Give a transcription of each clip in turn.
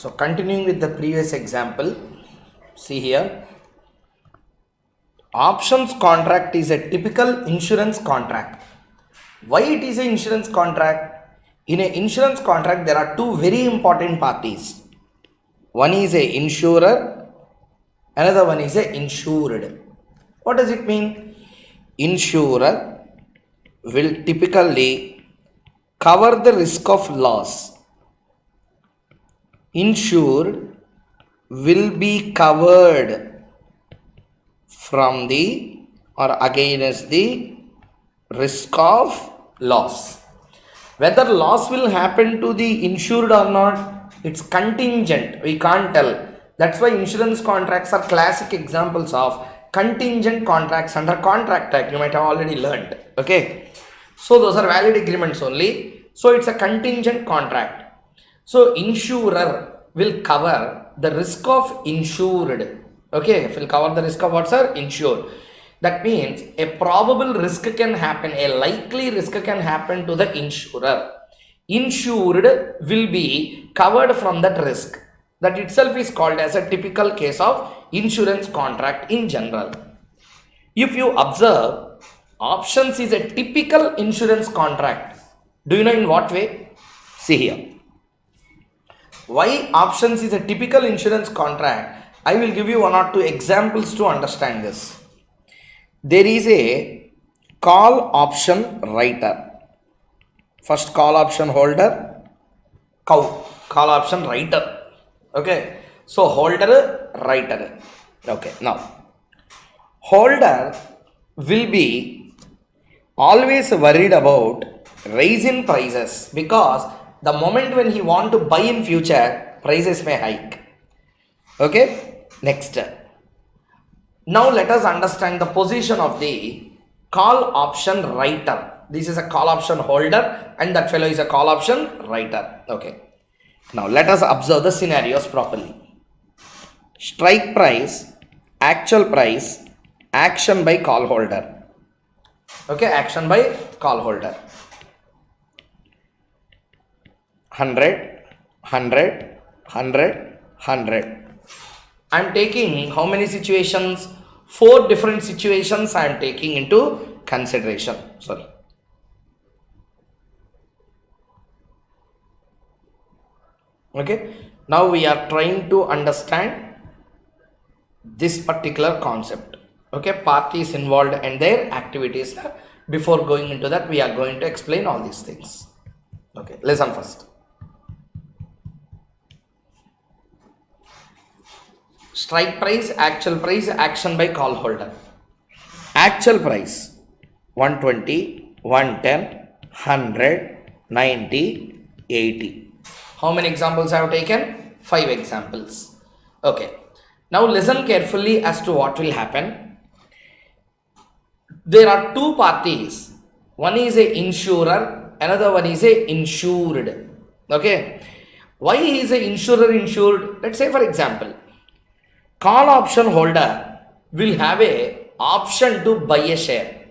So continuing with the previous example, see here, options contract is a typical insurance contract. Why it is an insurance contract? In an insurance contract, there are two very important parties. One is a insurer, another one is a insured. What does it mean? Insurer will typically cover the risk of loss. Insured will be covered from the or against the risk of loss. Whether loss will happen to the insured or not, it's contingent. We can't tell. That's why insurance contracts are classic examples of contingent contracts under Contract Act. You might have already learned. Okay. So those are valid agreements only. So it's a contingent contract. So insurer will cover the risk of insured. Okay. Will cover the risk of what, sir? Insured. That means a probable risk can happen, a likely risk can happen to the insurer. Insured will be covered from that risk. That itself is called as a typical case of insurance contract in general. If you observe, options is a typical insurance contract. Do you know in what way? See here. Why options is a typical insurance contract? I will give you one or two examples to understand this. There is a call option writer. First call option holder, call option writer. Okay. So holder, writer. Okay. Now, holder will be always worried about raising prices because the moment when he want to buy in future, prices may hike. Okay. Next. Now let us understand the position of the call option writer. This is a call option holder and that fellow is a call option writer. Okay. Now let us observe the scenarios properly. Strike price, actual price, action by call holder. Okay, action by call holder. 100, 100, 100, 100. I am taking how many situations? 4 different situations I am taking into consideration. Sorry. Okay. Now we are trying to understand this particular concept. Okay. Parties involved and their activities. Before going into that, we are going to explain all these things. Okay. Listen first. Strike price, actual price, action by call holder. Actual price 120, 110, 100, 90, 80. How many examples I have taken? 5 examples. Okay. Now listen carefully as to what will happen. There are 2 parties. One is a insurer, another one is a insured. Okay. Why is a insurer insured? Let's say for example, call option holder will have a option to buy a share.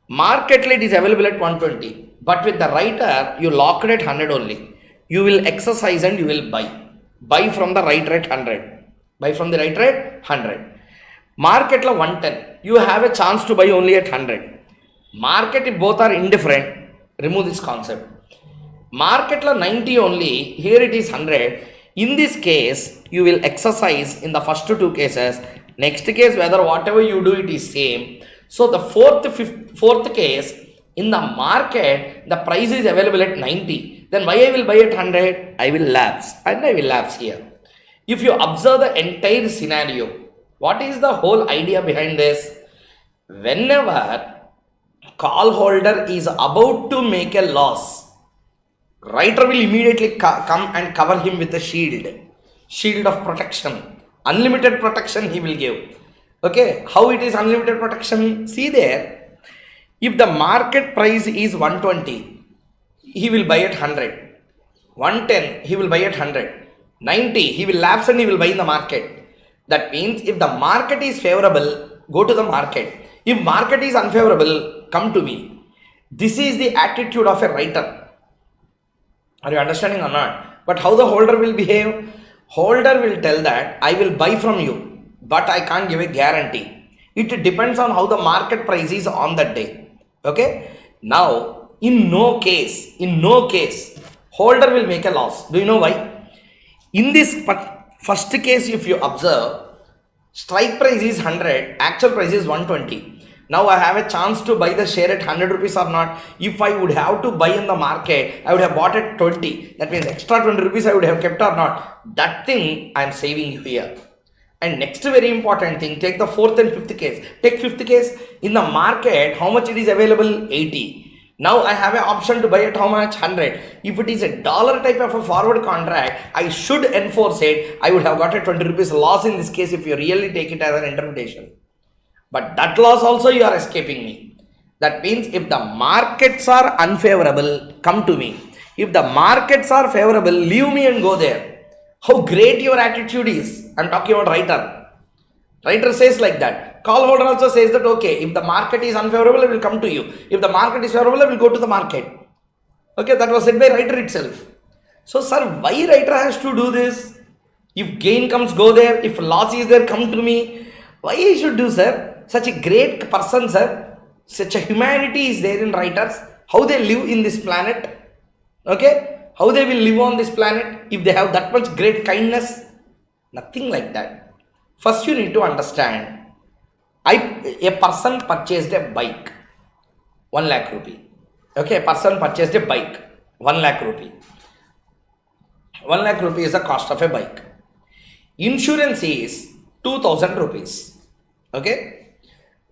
Market rate is available at 120, but with the writer, you locked at 100 only. You will exercise and you will buy. Buy from the right rate 100. Buy from the right rate 100. Market la 110. You have a chance to buy only at 100. Market if both are indifferent, remove this concept. Market la 90 only, here it is 100. In this case, you will exercise in the first 2 cases. Next case, whether whatever you do, it is same. So the fourth case, in the market, the price is available at 90. Then why I will buy at 100? I will lapse and I will lapse here. If you observe the entire scenario, what is the whole idea behind this? Whenever call holder is about to make a loss, writer will immediately come and cover him with a shield of protection, unlimited protection he will give. Okay, how it is unlimited protection? See there, if the market price is 120, he will buy at 100. 110, he will buy at 100. 90, he will lapse and he will buy in the market. That means if the market is favorable, go to the market. If market is unfavorable, come to me. This is the attitude of a writer. Are you understanding or not? But how the holder will behave? Holder will tell that I will buy from you, but I can't give a guarantee. It depends on how the market price is on that day. Okay. Now, in no case, holder will make a loss. Do you know why? In this first case, if you observe, strike price is 100, actual price is 120. Now I have a chance to buy the share at 100 rupees or not. If I would have to buy in the market, I would have bought at 20. That means extra 20 rupees I would have kept or not. That thing I am saving here. And next very important thing, take the fourth and fifth case. Take fifth case. In the market, how much it is available? 80. Now I have an option to buy at how much? 100. If it is a dollar type of a forward contract, I should enforce it. I would have got a 20 rupees loss in this case if you really take it as an interpretation. But that loss also you are escaping me. That means if the markets are unfavorable, come to me. If the markets are favorable, leave me and go there. How great your attitude is. I am talking about writer. Writer says like that. Call holder also says that, okay, if the market is unfavorable, I will come to you. If the market is favorable, I will go to the market. Okay, that was said by writer itself. So, sir, why writer has to do this? If gain comes, go there. If loss is there, come to me. Why he should do, sir? Such a great person, sir. Such a humanity is there in writers. How they live in this planet. Okay? How they will live on this planet if they have that much great kindness? Nothing like that. First you need to understand. A person purchased a bike. 1 lakh rupee. Okay, a person purchased a bike. 1 lakh rupee. 1 lakh rupee is the cost of a bike. Insurance is 2000 rupees. Okay?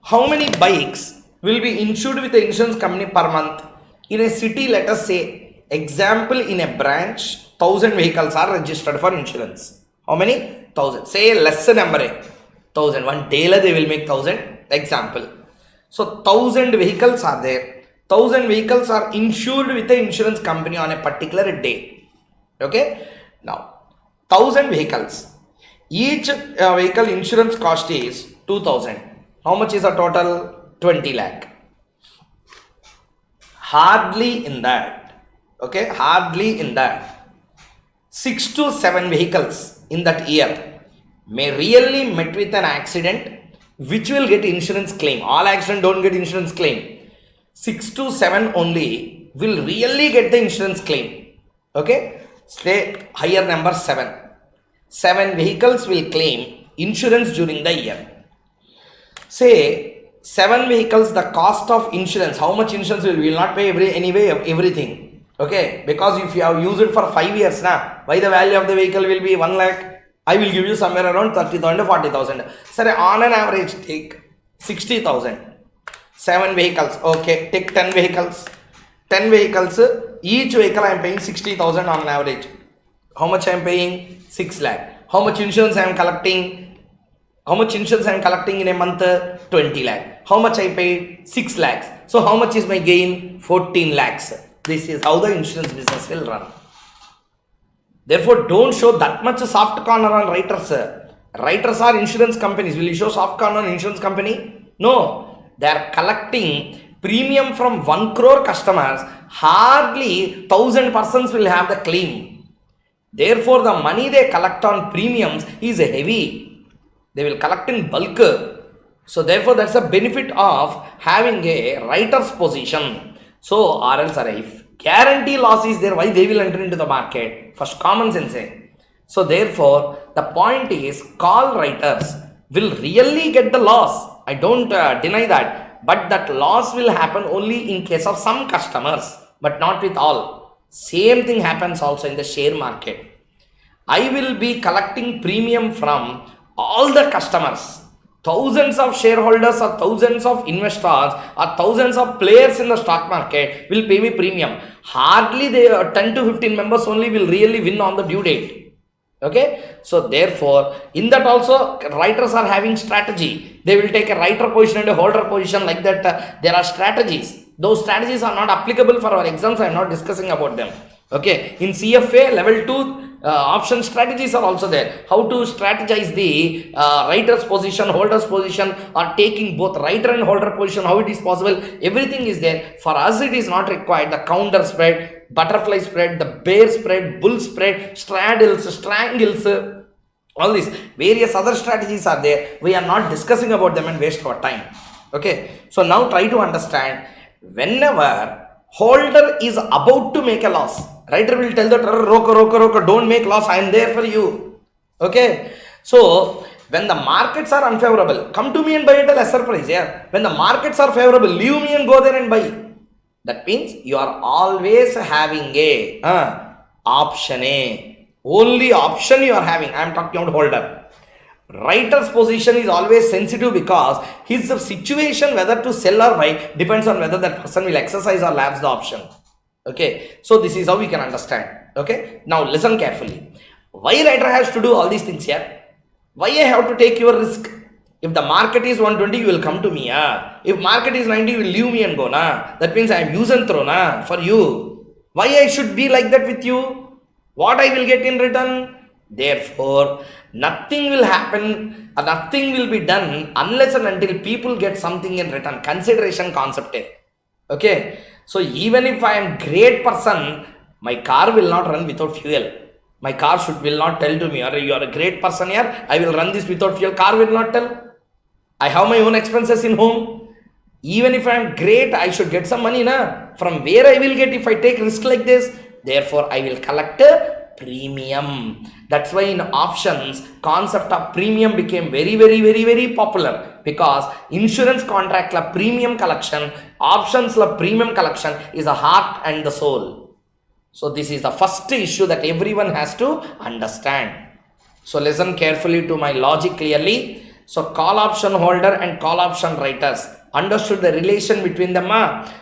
How many bikes will be insured with the insurance company per month? In a city, let us say, example, in a branch, 1000 vehicles are registered for insurance. How many? 1000. Say less number. 1000. One tailor they will make 1000. Example. So 1000 vehicles are there. 1000 vehicles are insured with the insurance company on a particular day. Okay. Now 1000 vehicles. Each vehicle insurance cost is 2000. How much is the total? 20 lakh. Hardly in that. Okay. Hardly in that. 6 to 7 vehicles in that year may really met with an accident which will get insurance claim. All accidents don't get insurance claim. 6 to 7 only will really get the insurance claim. Okay. Say higher number 7. 7 vehicles will claim insurance during the year. Say 7 vehicles, the cost of insurance, how much insurance we will not pay everything. Okay, because if you have used it for 5 years now, why the value of the vehicle will be 1 lakh? I will give you somewhere around 30,000 to 40,000. Sir, on an average, take 60,000. 7 vehicles. Okay, take 10 vehicles. 10 vehicles, each vehicle I am paying 60,000 on an average. How much I am paying? 6 lakh. How much insurance I am collecting? How much insurance I am collecting in a month? 20 lakh. How much I paid? 6 lakhs. So how much is my gain? 14 lakhs. This is how the insurance business will run. Therefore, don't show that much soft corner on writers. Writers are insurance companies. Will you show soft corner on insurance company? No. They are collecting premium from 1 crore customers. Hardly 1000 persons will have the claim. Therefore, the money they collect on premiums is heavy. They will collect in bulk. So, therefore, that's the benefit of having a writer's position. So, or else, if guarantee loss is there, why they will enter into the market? First, common sense. So, therefore, the point is, call writers will really get the loss. I don't deny that. But that loss will happen only in case of some customers, but not with all. Same thing happens also in the share market. I will be collecting premium from all the customers. Thousands of shareholders or thousands of investors or thousands of players in the stock market will pay me premium. Hardly 10 to 15 members only will really win on the due date. Okay. So therefore, in that also writers are having strategy. They will take a writer position and a holder position like that. There are strategies. Those strategies are not applicable for our exams. I am not discussing about them. Okay. In CFA level 2, option strategies are also there. How to strategize the writer's position, holder's position, or taking both writer and holder position, how it is possible. Everything is there. For us, it is not required. The counter spread, butterfly spread, the bear spread, bull spread, straddles, strangles, all these various other strategies are there. We are not discussing about them and waste our time. Okay, so now try to understand, whenever holder is about to make a loss, writer will tell the trader, roka, don't make loss, I am there for you. Okay, so when the markets are unfavorable, come to me and buy at a lesser price. Yeah, when the markets are favorable, leave me and go there and buy. That means you are always having a option A. Only option you are having. I am talking about holder. Writer's position is always sensitive because his situation whether to sell or buy depends on whether that person will exercise or lapse the option. Okay, so this is how we can understand. Okay, now listen carefully. Why writer has to do all these things here? Why I have to take your risk? If the market is 120, you will come to me. If market is 90, you will leave me and go. That means I am use and throw for you. Why I should be like that with you? What I will get in return? Therefore, nothing will happen, nothing will be done unless and until people get something in return. Consideration concept. Okay. So even if I am great person, my car will not run without fuel. My car will not tell to me, you are a great person here, I will run this without fuel. Car will not tell. I have my own expenses in home. Even if I am great, I should get some money. From where I will get if I take risk like this? Therefore, I will collect a premium. That's why in options, concept of premium became very popular, because insurance contract la premium collection, options la premium collection is the heart and the soul. So this is the first issue that everyone has to understand. So listen carefully to my logic clearly. So call option holder and call option writers, understood the relation between them.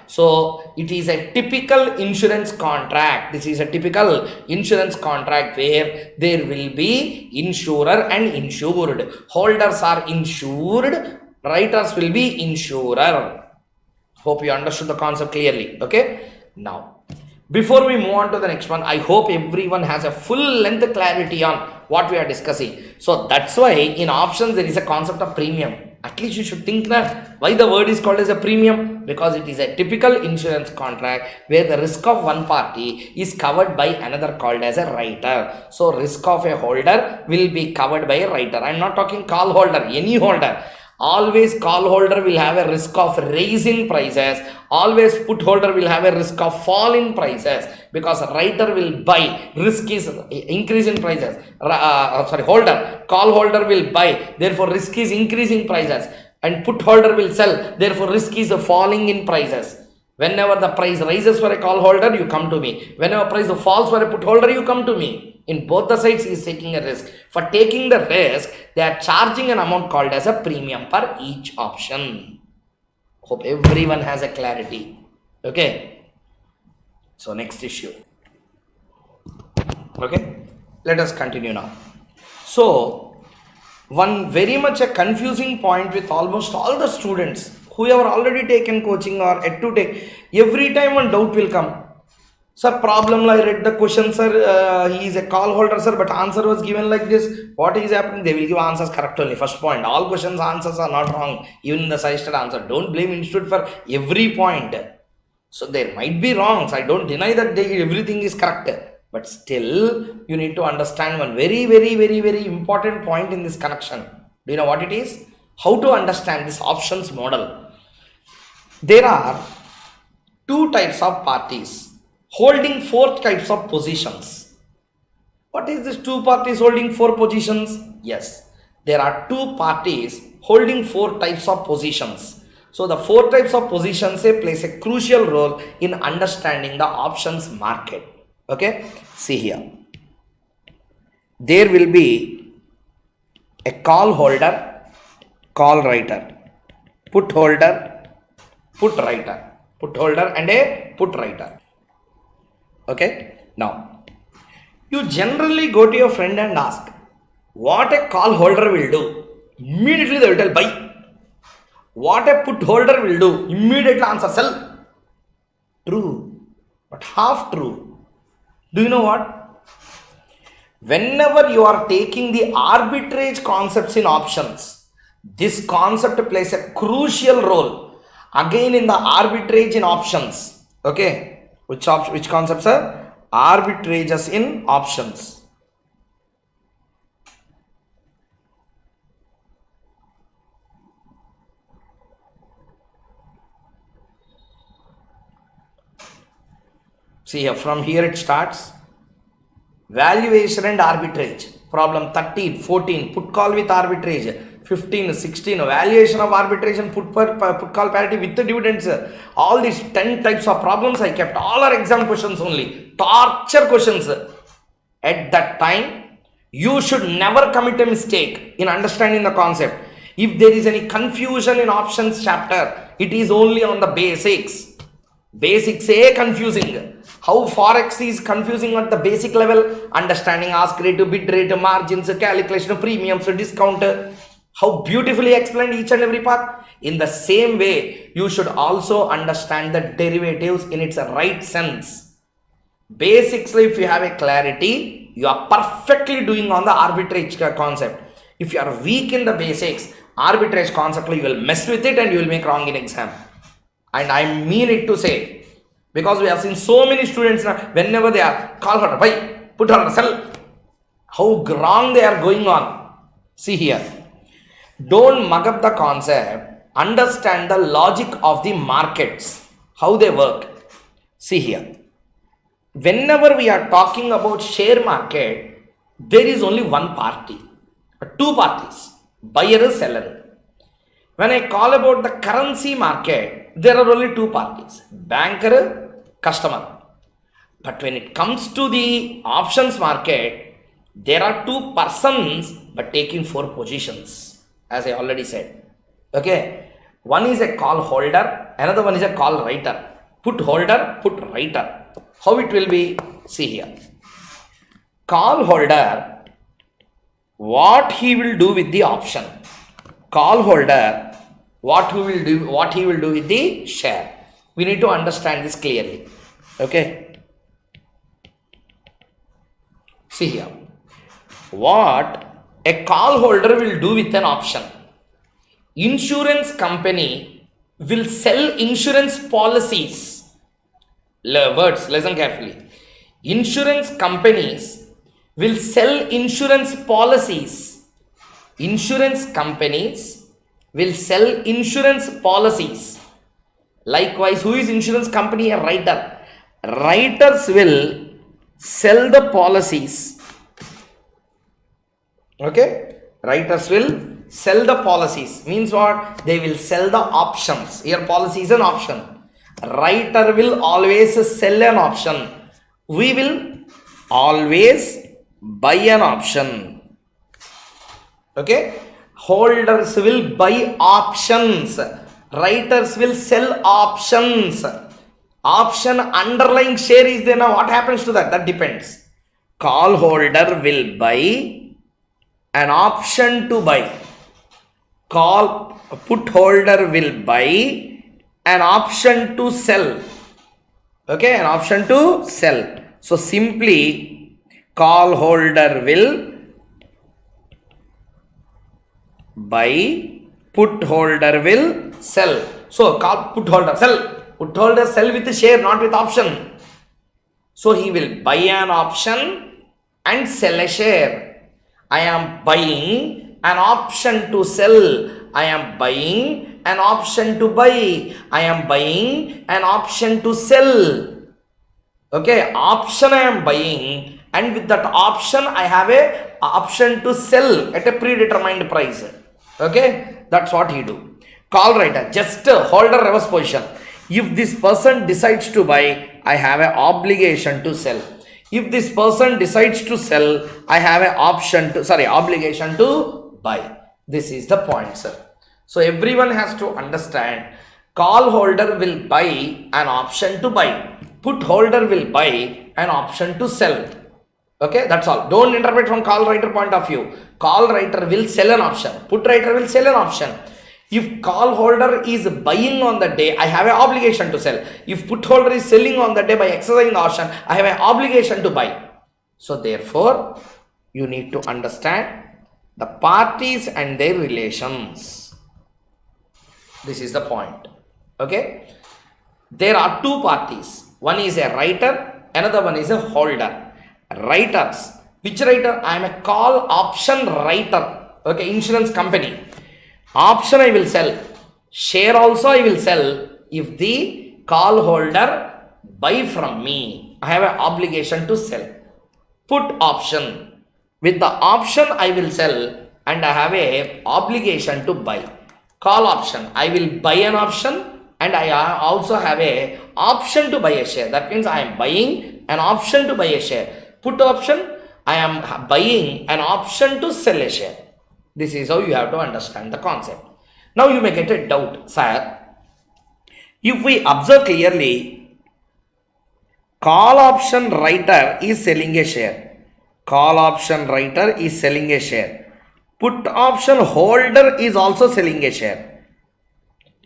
So it is a typical insurance contract. This is a typical insurance contract where there will be insurer and insured. Holders are insured, writers will be insurer. Hope you understood the concept clearly. Okay, now before we move on to the next one, I hope everyone has a full length clarity on what we are discussing. So that's why in options there is a concept of premium. At least you should think that why the word is called as a premium, because it is a typical insurance contract where the risk of one party is covered by another called as a writer. So risk of a holder will be covered by a writer. I am not talking call holder, any holder. Always call holder will have a risk of raise in prices. Always put holder will have a risk of fall in prices, because writer will buy, risk is increase in prices. Holder, call holder will buy, therefore risk is increasing prices, and put holder will sell, therefore risk is falling in prices. Whenever the price rises for a call holder, you come to me. Whenever price falls for a put holder, you come to me. In both the sides, he is taking a risk. For taking the risk, they are charging an amount called as a premium per each option. Hope everyone has a clarity. Okay. So next issue. Okay. Let us continue now. So one very much a confusing point with almost all the students who have already taken coaching or yet to take, every time one doubt will come. Sir, problem, I read the question, sir, he is a call holder, sir, but answer was given like this. What is happening? They will give answers correct only. First point, all questions answers are not wrong, even in the suggested answer. Don't blame institute for every point. So there might be wrongs. I don't deny that everything is correct. But still, you need to understand one very important point in this connection. Do you know what it is? How to understand this options model? There are two types of parties holding four types of positions. What is this two parties holding four positions? Yes, there are two parties holding four types of positions. So the four types of positions plays a crucial role in understanding the options market. Okay, see here. There will be a call holder, call writer, put holder, put writer, put holder and a put writer. Okay, now you generally go to your friend and ask what a call holder will do. Immediately they will tell buy. What a put holder will do, immediately answer sell. True, but half true. Do you know what? Whenever you are taking the arbitrage concepts in options, this concept plays a crucial role again in the arbitrage in options. Okay, Which concepts are arbitrages in options? See here, from here it starts. Valuation and arbitrage. Problem 13, 14, put call with arbitrage. 15, 16, valuation of arbitration, put call parity with the dividends. All these 10 types of problems I kept. All are exam questions only. Torture questions. At that time, you should never commit a mistake in understanding the concept. If there is any confusion in options chapter, it is only on the basics. Basics A confusing. How forex is confusing at the basic level, understanding ask rate, bid rate, margins, calculation of premiums, discount, how beautifully explained each and every part. In the same way, you should also understand the derivatives in its right sense. Basically, if you have a clarity, you are perfectly doing on the arbitrage concept. If you are weak in the basics, arbitrage concept, you will mess with it and you will make wrong in exam. And I mean it to say, because we have seen so many students now, whenever they are call holder, buy, put holder, sell, how wrong they are going on. See here, don't mug up the concept, understand the logic of the markets, how they work. See here, whenever we are talking about share market, there is only one party, two parties, buyer and seller. When I call about the currency market, there are only two parties, banker, customer. But when it comes to the options market, there are two persons but taking four positions, as I already said. Okay, one is a call holder, another one is a call writer. Put holder, put writer. How it will be? See here. Call holder, what he will do with the option? Call holder, what he will do with the share. We need to understand this clearly. Okay. See here. What a call holder will do with an option. Insurance company will sell insurance policies. Words, listen carefully. Insurance companies will sell insurance policies. Insurance companies will sell insurance policies. Likewise, who is insurance company? A writer. Writers will sell the policies. Okay? Writers will sell the policies. Means what? They will sell the options. Here policy is an option. Writer will always sell an option. We will always buy an option. Okay? Holders will buy options. Writers will sell options. Option underlying share is there. Now what happens to that? That depends. Call holder will buy an option to buy. Put holder will buy an option to sell. Okay, an option to sell. So simply call holder will buy, put holder will sell. So call put holder sell. Put holder sell with share, not with option. So he will buy an option and sell a share. I am buying an option to sell. I am buying an option to buy. I am buying an option to sell. Okay, option I am buying, and with that option I have a option to sell at a predetermined price. Okay, that's what he do. Call writer, just hold a reverse position. If this person decides to buy, I have an obligation to sell. If this person decides to sell, I have an obligation to buy. This is the point, sir. So everyone has to understand, call holder will buy an option to buy. Put holder will buy an option to sell. Okay, that's all. Don't interpret from call writer point of view. Call writer will sell an option. Put writer will sell an option. If call holder is buying on the day, I have an obligation to sell. If put holder is selling on the day by exercising the option, I have an obligation to buy. So therefore, you need to understand the parties and their relations. This is the point. Okay. There are two parties. One is a writer, another one is a holder. Writers. Which writer? I am a call option writer. Okay, insurance company. Option I will sell. Share also I will sell if the call holder buy from me. I have an obligation to sell. Put option. With the option I will sell and I have a obligation to buy. Call option. I will buy an option and I also have a option to buy a share. That means I am buying an option to buy a share. Put option. I am buying an option to sell a share. This is how you have to understand the concept. Now you may get a doubt, sir. If we observe clearly, call option writer is selling a share. Call option writer is selling a share. Put option holder is also selling a share.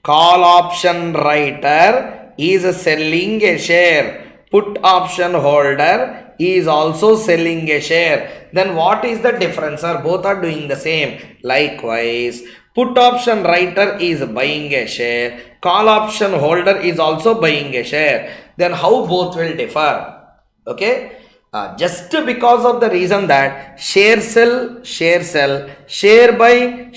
Call option writer is selling a share. Put option holder is also selling a share. Then what is the difference, sir? Both are doing the same. Likewise, put option writer is buying a share. Call option holder is also buying a share. Then how both will differ? Okay. Just because of the reason that share sell, share buy,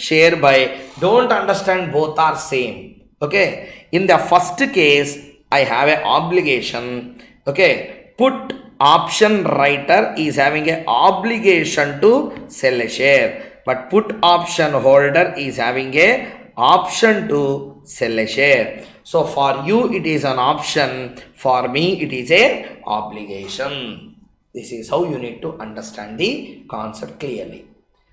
don't understand both are same. Okay. In the first case, I have an obligation. Okay. Put option writer is having an obligation to sell a share, but put option holder is having a option to sell a share. So for you it is an option, for me it is a obligation. This is how you need to understand the concept clearly.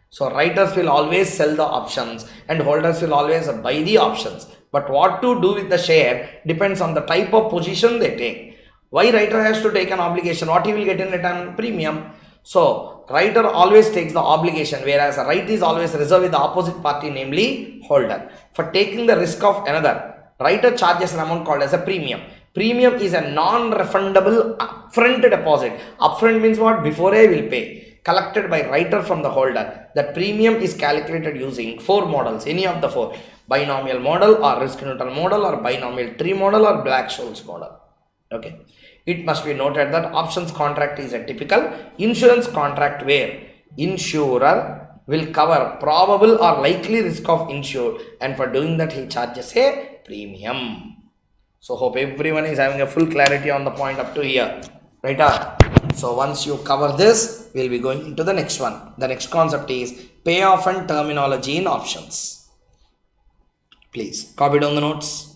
So writers will always sell the options and holders will always buy the options. But what to do with the share depends on the type of position they take. Why writer has to take an obligation? What he will get in return? Premium. So writer always takes the obligation, whereas a right is always reserved with the opposite party, namely holder. For taking the risk of another, writer charges an amount called as a premium. Premium is a non-refundable upfront deposit. Upfront means what? Before I will pay. Collected by writer from the holder. That premium is calculated using 4 models, any of the 4. Binomial model or risk neutral model or binomial tree model or Black-Scholes model. Okay. It must be noted that options contract is a typical insurance contract where insurer will cover probable or likely risk of insured, and for doing that he charges a premium. So hope everyone is having a full clarity on the point up to here. Right? So once you cover this, we'll be going into the next one. The next concept is payoff and terminology in options. Please copy down the notes.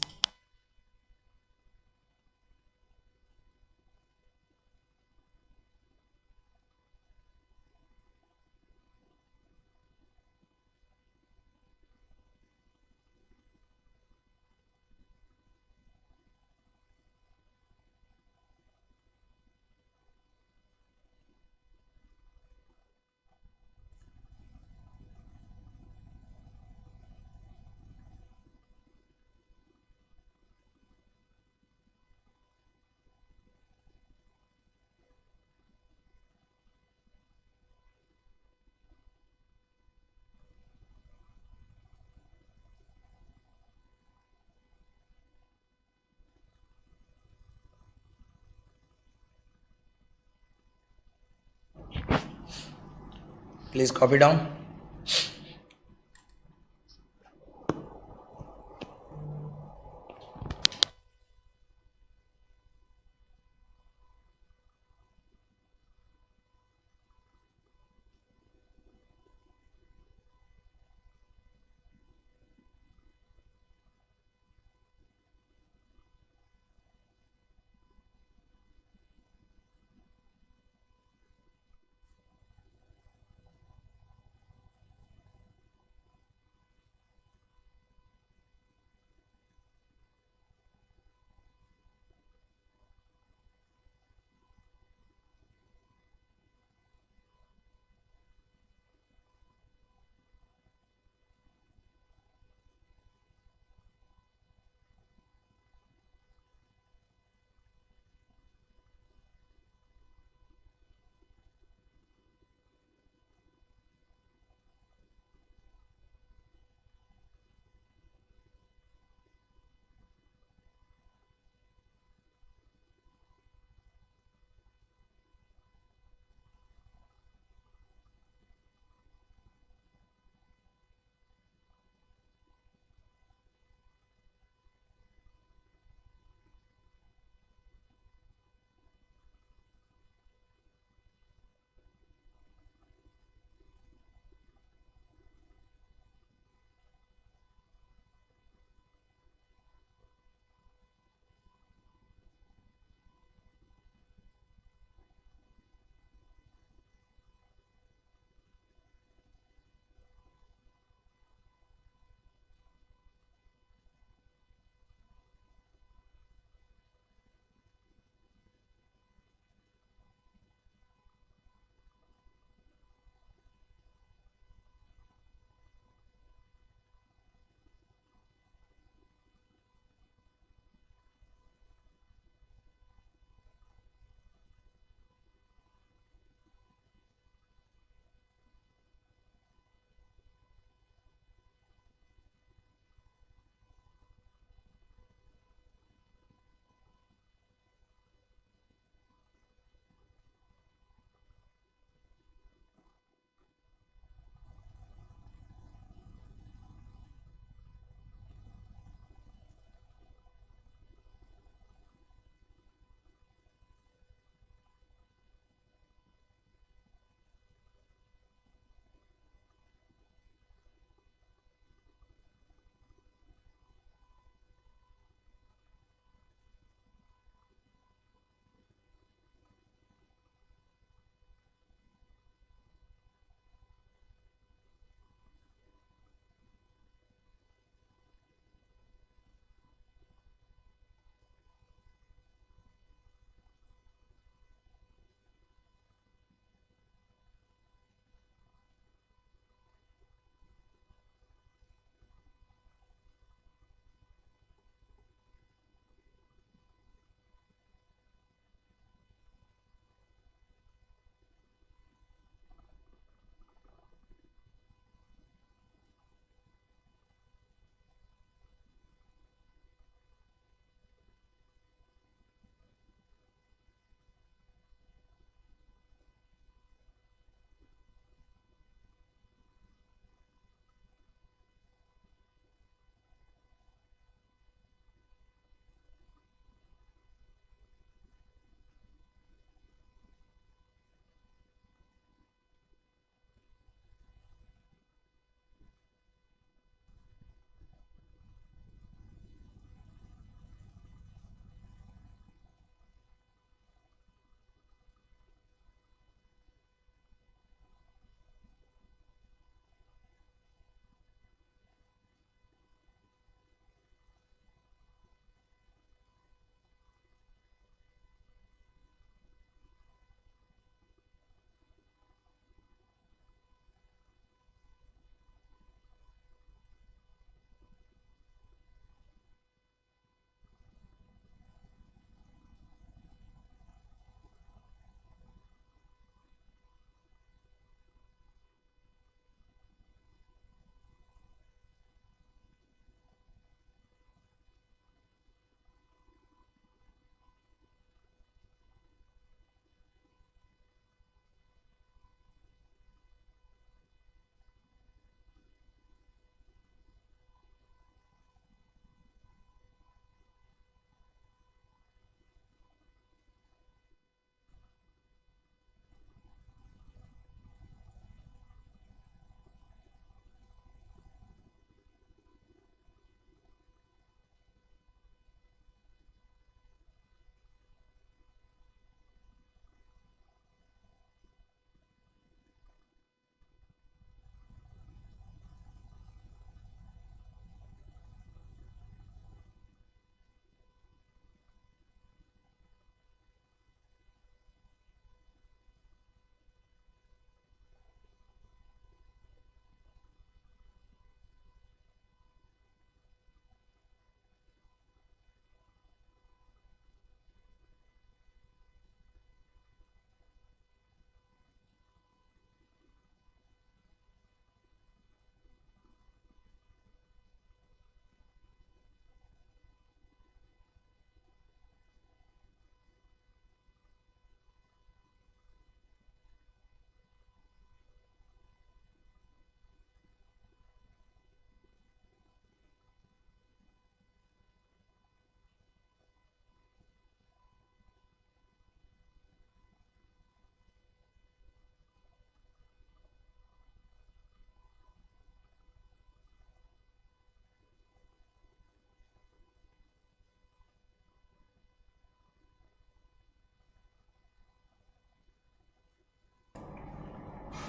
Please copy down.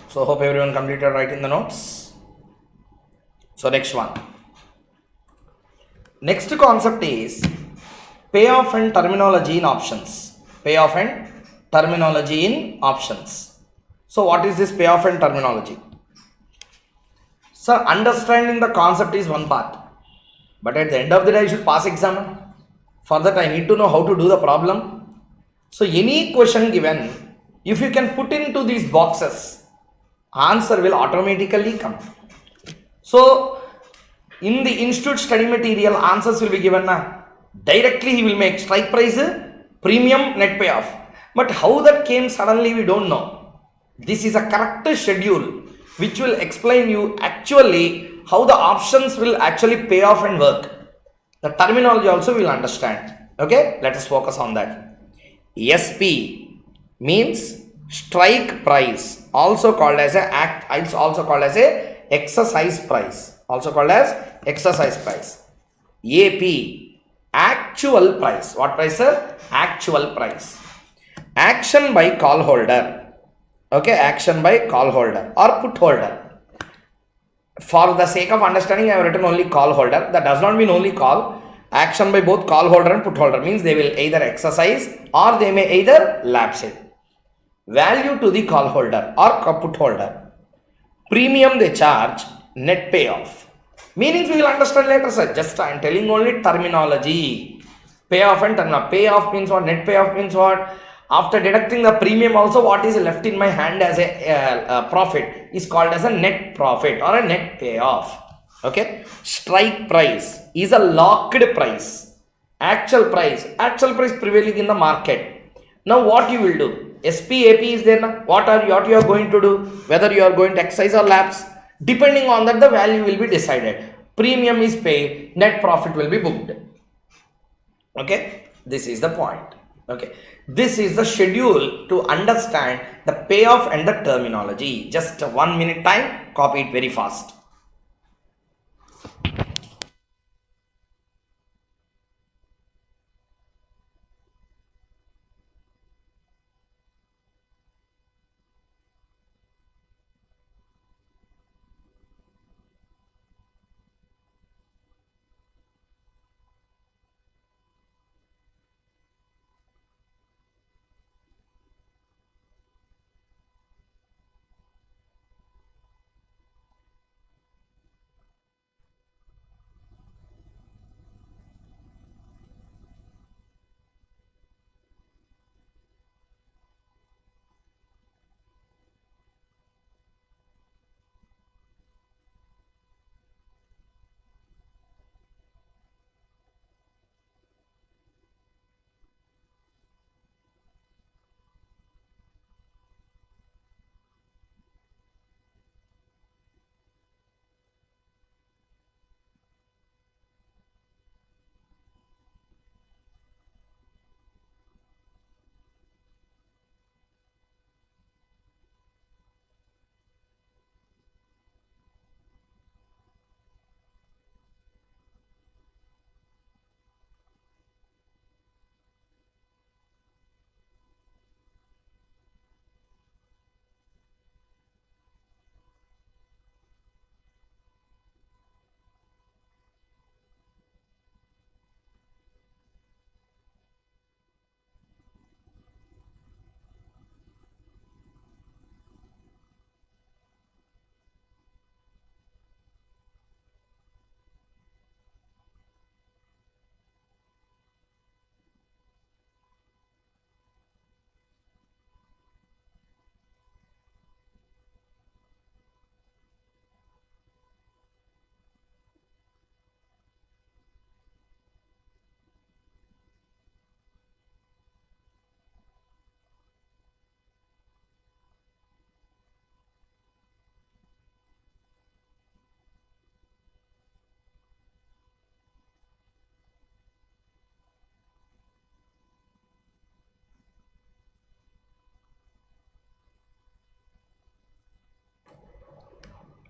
So hope everyone completed writing the notes. So next one. Next concept is payoff and terminology in options. Payoff and terminology in options. So what is this payoff and terminology? So understanding the concept is one part. But at the end of the day, you should pass exam. For that, I need to know how to do the problem. So any question given, if you can put into these boxes, answer will automatically come. So in the institute study material, answers will be given now. Directly he will make strike price, premium, net payoff. But how that came suddenly, we don't know. This is a correct schedule which will explain you actually how the options will actually pay off and work. The terminology also will understand. Okay, let us focus on that. SP means strike price, also called as it's also called as a exercise price, also called as exercise price. AP, actual price. What price, sir? Actual price. Action by call holder. Okay, action by call holder or put holder. For the sake of understanding, I have written only call holder. That does not mean only call. Action by both call holder and put holder means they will either exercise or they may either lapse it. Value to the call holder or put holder. Premium they charge, net payoff. Meanings we will understand later, sir. Just I am telling only terminology. Payoff and terminology. Payoff means what? Net payoff means what? After deducting the premium also, what is left in my hand as a profit is called as a net profit or a net payoff. Okay. Strike price is a locked price. Actual price prevailing in the market. Now what you will do? SPAP is there now. What you are going to do? Whether you are going to exercise or lapse, depending on that the value will be decided. Premium is paid, net profit will be booked. Okay, this is the point. Okay, this is the schedule to understand the payoff and the terminology. Just 1 minute time, copy it very fast.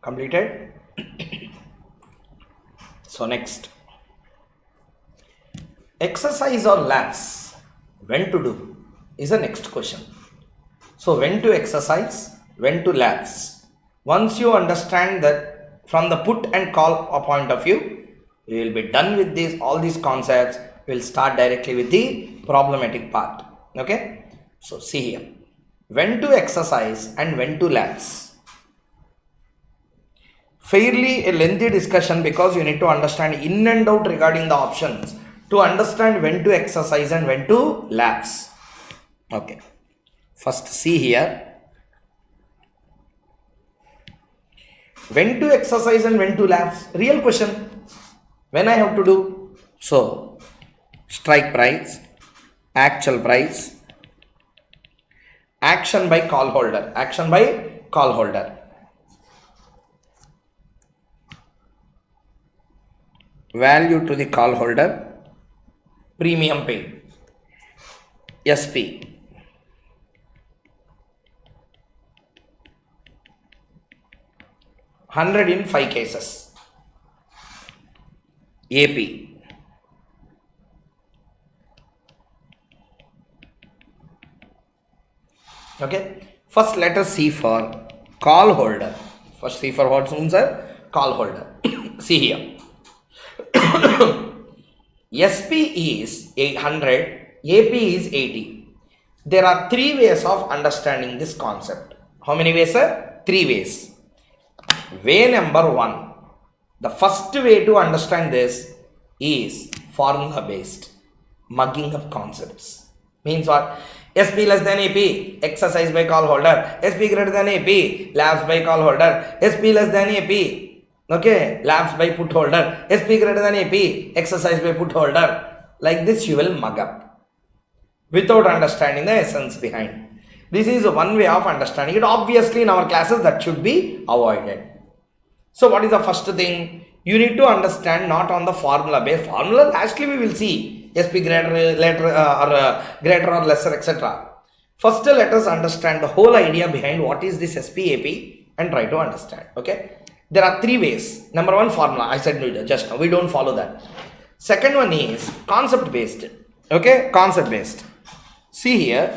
Completed? So next, exercise or lapse, when to do is the next question. So when to exercise, when to lapse. Once you understand that from the put and call point of view, you will be done with all these concepts. We will start directly with the problematic part. Okay. So see here, when to exercise and when to lapse. Fairly a lengthy discussion because you need to understand in and out regarding the options to understand when to exercise and when to lapse. Okay. First see here, when to exercise and when to lapse. Real question. When I have to do? So, strike price, actual price, action by call holder, value to the call holder, premium paid, SP. $100 in 5 cases. AP. Okay. First let us see for call holder. First see for what, sir? Call holder. See here. SP is 800, AP is 80. There are 3 ways of understanding this concept. How many ways, sir? 3 ways. Way number 1. The first way to understand this is formula based. Mugging up concepts. Means what? SP less than AP, exercise by call holder. SP greater than AP, lapse by call holder. SP less than AP, okay, lapse by put holder. SP greater than AP, exercise by put holder. Like this you will mug up without understanding the essence behind. This is one way of understanding it. Obviously in our classes that should be avoided. So what is the first thing? You need to understand not on the formula based. Formula lastly we will see. SP greater, greater or lesser, etc. First let us understand the whole idea behind what is this SPAP and try to understand. Okay. There are 3 ways. Number 1, formula. I said just now. We don't follow that. Second one is concept based. Okay. Concept based. See here.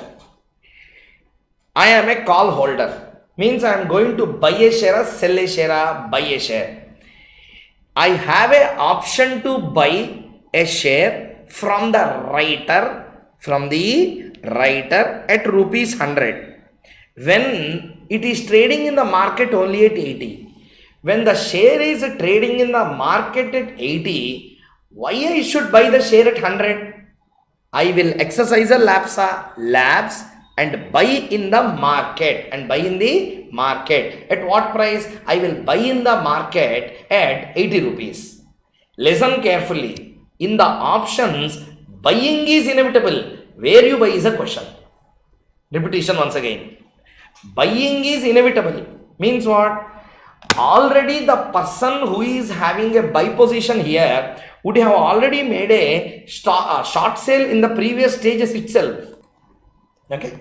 I am a call holder. Means I am going to buy a share, sell a share, buy a share. I have an option to buy a share from the writer at rupees 100 when it is trading in the market only at 80. When the share is trading in the market at 80, why I should buy the share at 100? I will exercise a lapse and buy in the market. At what price? I will buy in the market at 80 rupees. Listen carefully. In the options, buying is inevitable. Where you buy is a question. Repetition once again. Buying is inevitable. Means what? Already the person who is having a buy position here would have already made a short sale in the previous stages itself. Okay.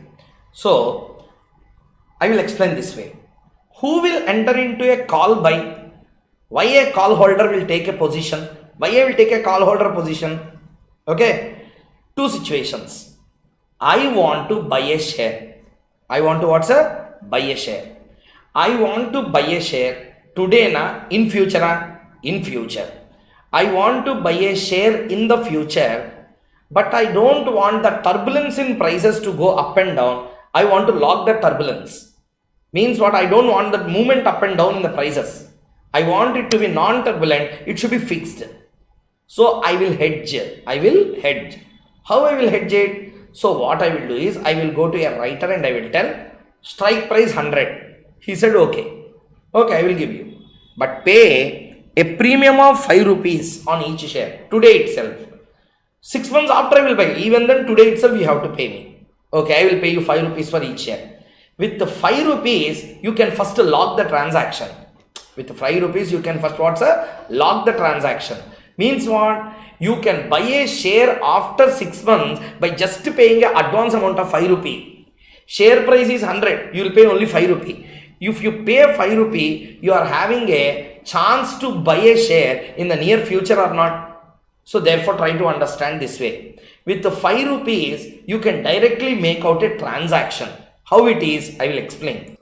So, I will explain this way. Who will enter into a call buy? Why a call holder will take a position? Why I will take a call holder position? Okay. 2 situations. I want to buy a share. I want to what, sir? Buy a share. I want to buy a share today, in future, in future. I want to buy a share in the future, but I don't want the turbulence in prices to go up and down. I want to lock the turbulence. Means what? I don't want the movement up and down in the prices. I want it to be non-turbulent. It should be fixed. So I will hedge. How I will hedge it? So what I will do is I will go to a writer and I will tell strike price 100. He said okay. Okay, I will give you. But pay a premium of 5 rupees on each share today itself. 6 months after I will buy. Even then today itself you have to pay me. Okay, I will pay you 5 rupees for each share. With the 5 rupees, you can first lock the transaction. With the 5 rupees, you can first lock the transaction. Means what? You can buy a share after 6 months by just paying an advance amount of 5 rupee. Share price is 100. You will pay only 5 rupee. If you pay 5 rupee, you are having a chance to buy a share in the near future or not. So therefore, try to understand this way. With the 5 rupees, you can directly make out a transaction. How it is, I will explain.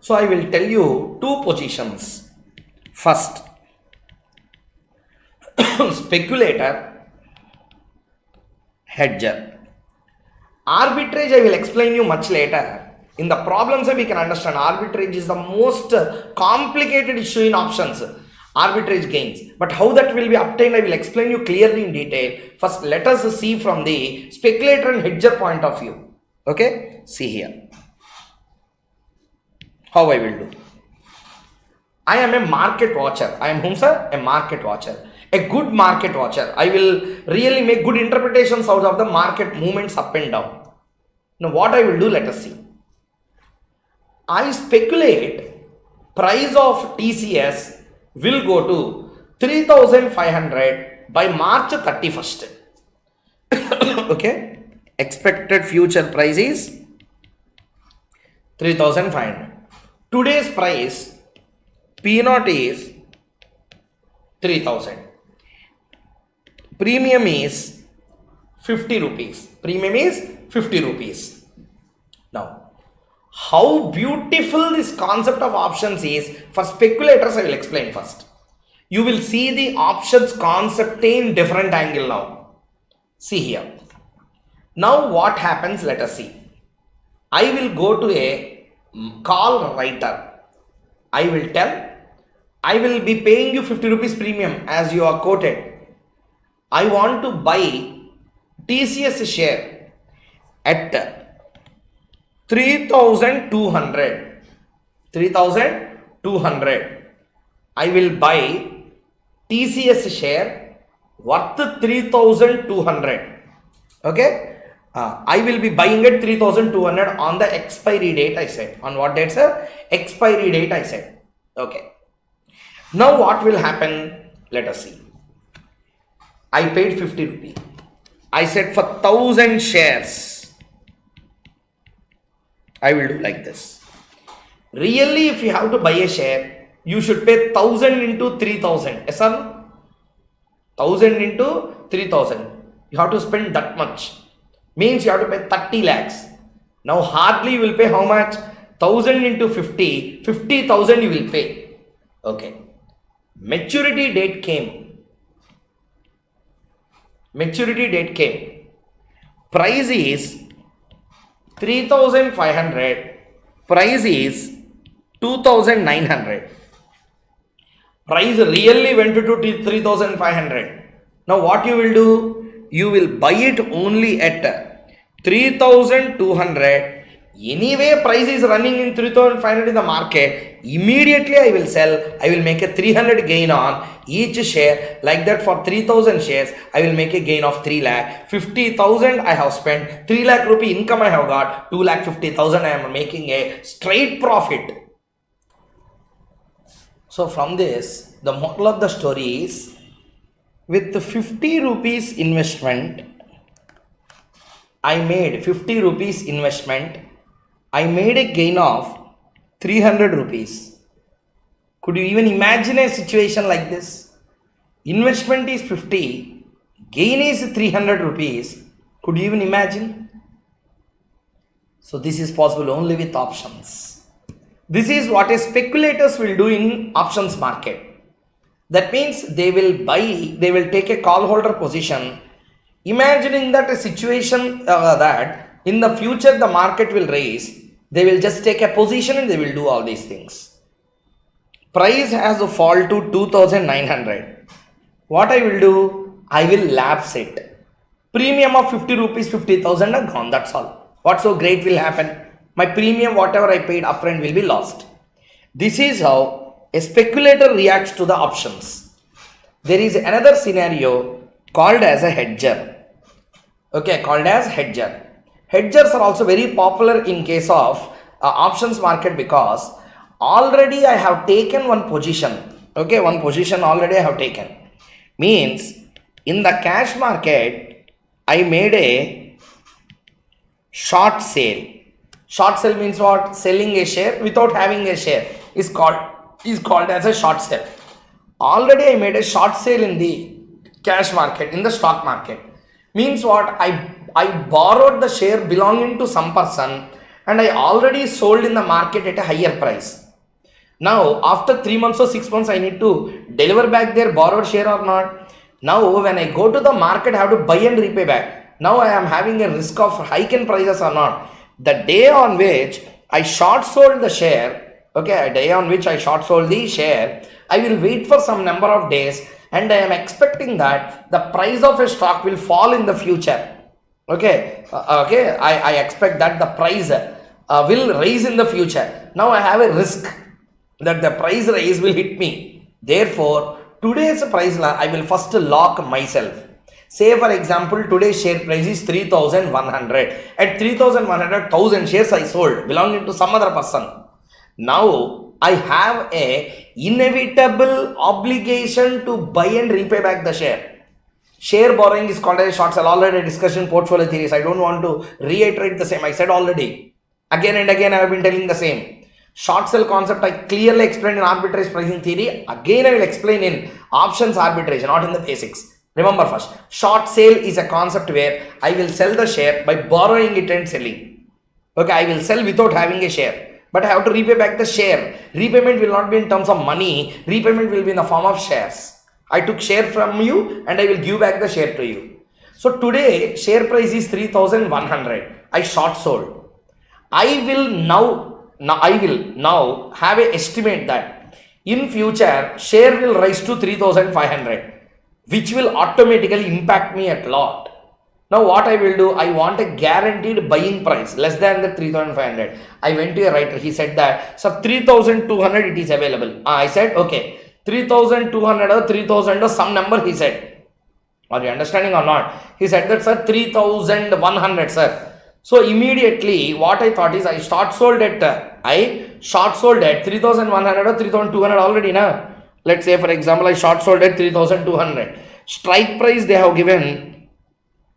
So I will tell you two positions. First, speculator, hedger. Arbitrage I will explain you much later. In the problems we can understand arbitrage is the most complicated issue in options. Arbitrage gains. But how that will be obtained I will explain you clearly in detail. First let us see from the speculator and hedger point of view. Okay. See here. How I will do. I am a market watcher. I am whom, sir? A market watcher. A good market watcher. I will really make good interpretations out of the market movements up and down. Now what I will do, let us see. I speculate price of TCS will go to 3,500 by March 31st. Okay. Expected future price is 3,500. Today's price P0 is 3,000. Premium is 50 rupees. Premium is 50 rupees. Now, how beautiful this concept of options is for speculators, I will explain first. You will see the options concept in different angle now. See here. Now what happens, let us see. I will go to a call writer. I will tell, I will be paying you 50 rupees premium as you are quoted. I want to buy TCS share at 3,200. 3,200. I will buy TCS share worth 3,200. Okay. I will be buying at 3,200 on the expiry date I said. On what date, sir? Expiry date I said. Okay. Now what will happen? Let us see. I paid 50 rupees. I said for 1,000 shares. I will do like this. Really, if you have to buy a share, you should pay 1,000 into 3,000. Yes or no? 1,000 into 3,000. You have to spend that much. Means you have to pay 30 lakhs. Now hardly you will pay how much? 1,000 into 50. 50,000 you will pay. Okay. Maturity date came. Maturity date came. Price is 3,500. Price is 2,900. Price really went to 3,500. Now what you will do? You will buy it only at 3,200. Anyway, price is running in 3,500 in the market. Immediately I will sell. I will make a 300 gain on each share. Like that for 3,000 shares, I will make a gain of 3 lakh. 50,000 I have spent. 3 lakh rupee income I have got. 2,50,000 I am making a straight profit. So from this, the moral of the story is, with 50 rupees investment, I made 50 rupees investment. I made a gain of 300 rupees. Could you even imagine a situation like this? Investment is 50, gain is 300 rupees. Could you even imagine? So this is possible only with options. This is what a speculators will do in options market. That means they will buy, they will take a call holder position, imagining that a situation that in the future the market will raise, they will just take a position and they will do all these things. Price has to fall to 2,900. What I will do? I will lapse it. Premium of 50 rupees, 50,000 are gone, that's all. What so great will happen? My premium, whatever I paid upfront, will be lost. This is how a speculator reacts to the options. There is another scenario called as a hedger. Okay, called as hedger. Hedgers are also very popular in case of options market because already I have taken one position. Okay, one position already I have taken. Means in the cash market, I made a short sale. Short sale means what? Selling a share without having a share is called as a short sale. Already I made a short sale in the cash market, in the stock market. Means what? I borrowed the share belonging to some person. and I already sold in the market at a higher price. Now, after 3 months or 6 months, I need to deliver back their borrowed share or not. Now, when I go to the market, I have to buy and repay back. Now, I am having a risk of hike in prices or not. The day on which I short sold the share, okay, a day on which I short sold the share, I will wait for some number of days, and I am expecting that the price of a stock will fall in the future. Okay, I expect that the price will rise in the future. Now I have a risk that the price rise will hit me. Therefore, today's price I will first lock myself. Say for example, today's share price is 3,100. At 3,100, 1,000 shares I sold belonging to some other person. Now I have a inevitable obligation to buy and repay back the share. Share borrowing is called as short sell. Already discussed in portfolio theories. I don't want to reiterate the same. I said already. Again and again I have been telling the same. Short sell concept I clearly explained in arbitrage pricing theory. Again I will explain in options arbitrage, not in the basics. Remember first, short sale is a concept where I will sell the share by borrowing it and selling. Okay, I will sell without having a share, but I have to repay back the share. Repayment will not be in terms of money. Repayment will be in the form of shares. I took share from you and I will give back the share to you. So today share price is 3,100. I short sold. I will now have a estimate that in future share will rise to 3,500, which will automatically impact me a lot. Now what I will do, I want a guaranteed buying price less than the 3,500. I went to a writer, he said that, so 3,200 it is available. I said okay, 3,200 or 3,000 or some number he said. Are you understanding or not? He said that sir 3,100 sir. So immediately what I thought is I short sold at 3,100 or 3,200 already now. Let's say for example I short sold at 3,200. Strike price they have given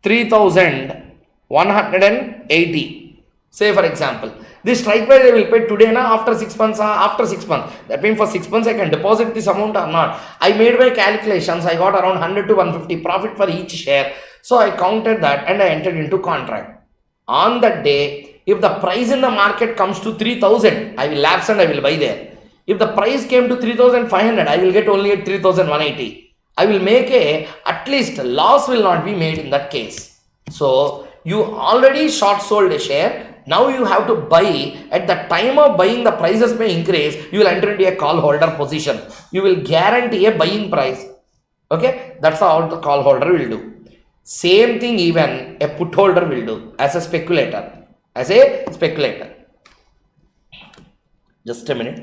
3,180. Say for example. This strike price I will pay today na after 6 months. After 6 months. That means for 6 months I can deposit this amount or not. I made my calculations. I got around 100 to 150 profit for each share. So I counted that and I entered into contract. On that day, if the price in the market comes to 3,000, I will lapse and I will buy there. If the price came to 3,500, I will get only at 3,180. I will make at least loss will not be made in that case. So you already short sold a share. Now you have to buy. At the time of buying, the prices may increase. You will enter into a call holder position. You will guarantee a buying price. Okay, that's how the call holder will do. Same thing even a put holder will do as a speculator. Just a minute.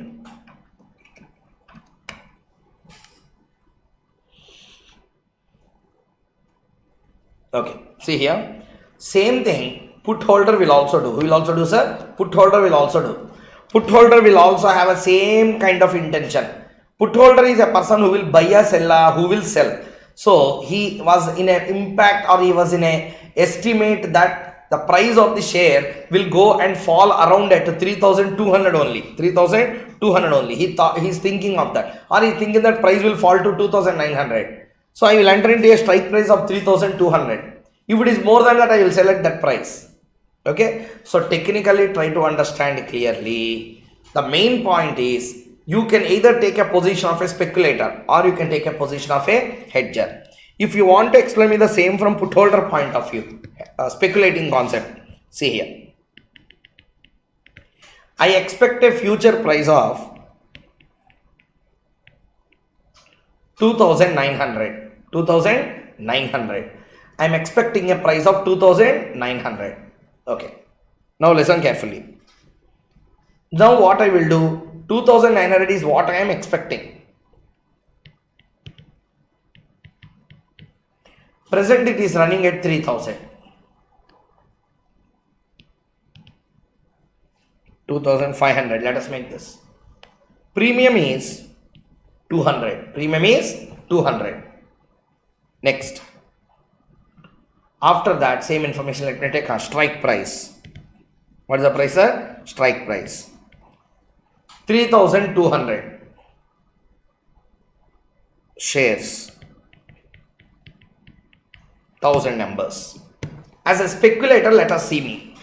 Okay, see here. Same thing put holder will also do. Who will also do, sir? Put holder will also do. Put holder will also have a same kind of intention. Put holder is a person who will buy a seller, who will sell. So he was in an impact or he was in a estimate that the price of the share will go and fall around at 3,200 only. 3,200 only. He's thinking of that. Or he's thinking that price will fall to 2,900. So I will enter into a strike price of 3,200. If it is more than that, I will sell at that price. Okay. So technically try to understand clearly. The main point is you can either take a position of a speculator or you can take a position of a hedger. If you want to explain me the same from put holder point of view, speculating concept, see here. I expect a future price of 2,900. 2,900. I am expecting a price of 2,900. Okay. Now listen carefully. Now what I will do, 2,900 is what I am expecting. Present it is running at 3,000. 2,500. Let us make this. Premium is 200. Premium is 200. Next. After that, same information, let me take a strike price. What is the price, sir? Strike price. 3,200 shares, 1,000 numbers. As a speculator, let us see me.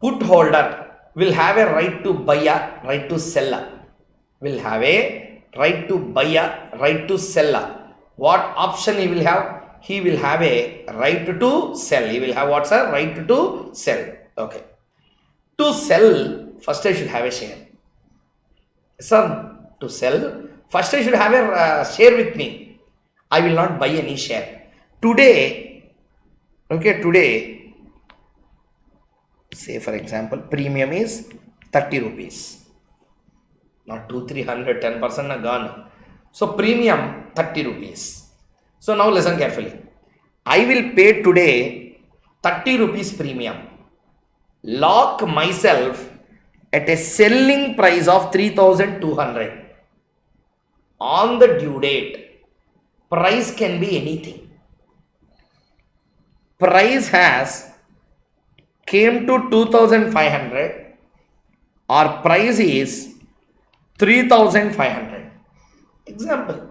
put holder will have a right to buy a right to sell a. Will have a right to buy a right to sell a. What option he will have? He will have a right to sell. He will have what's a right to sell. Okay. To sell, first I should have a share. Son, to sell, first I should have a share with me. I will not buy any share. Today, okay, today, say for example, premium is 30 rupees. Not 2, 300, 10% gone. So premium 30 rupees. So now listen carefully. I will pay today 30 rupees premium. Lock myself at a selling price of 3,200. On the due date, price can be anything. Price has came to 2,500 or price is 3,500. Example.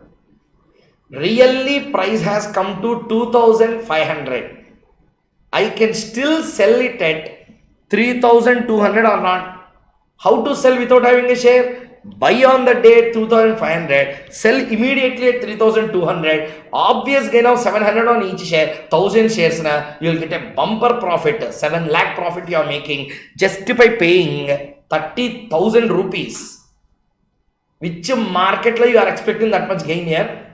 Really price has come to 2,500. I can still sell it at 3,200 or not. How to sell without having a share? Buy on the date 2,500, sell immediately at 3,200. Obvious gain of 700 on each share. 1,000 shares na, you will get a bumper profit. 7 lakh profit you are making just by paying 30,000 rupees. Which market you are expecting that much gain here?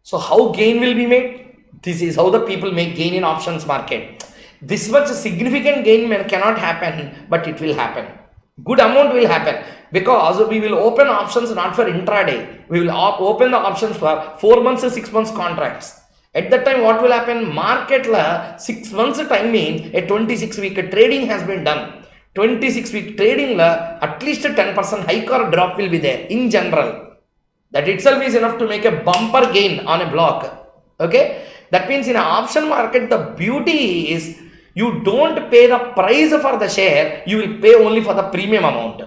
So how gain will be made? This is how the people make gain in options market. This much significant gain cannot happen, but it will happen. Good amount will happen because we will open options not for intraday. We will open the options for 4 months to 6 months contracts. At that time, what will happen? Market la 6 months time means a 26-week trading has been done. 26-week trading la at least a 10% hike or drop will be there in general. That itself is enough to make a bumper gain on a block. Okay, that means in an option market, the beauty is you don't pay the price for the share, you will pay only for the premium amount.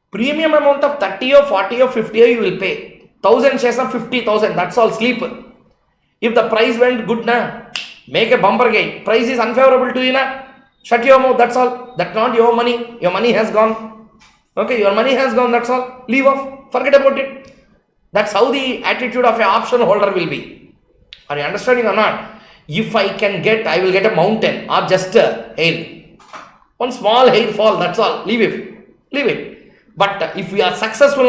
Premium amount of 30 or 40 or 50 you will pay. 1,000 shares of 50,000, that's all, sleep. If the price went good, na, make a bumper gain. Price is unfavorable to you, na, shut your mouth, that's all. That's not your money. Your money has gone. Okay, your money has gone, that's all. Leave off, forget about it. That's how the attitude of an option holder will be. Are you understanding or not? If I can get, I will get a mountain or just a hail. One small hail fall, that's all. Leave it. Leave it. But if we are successful,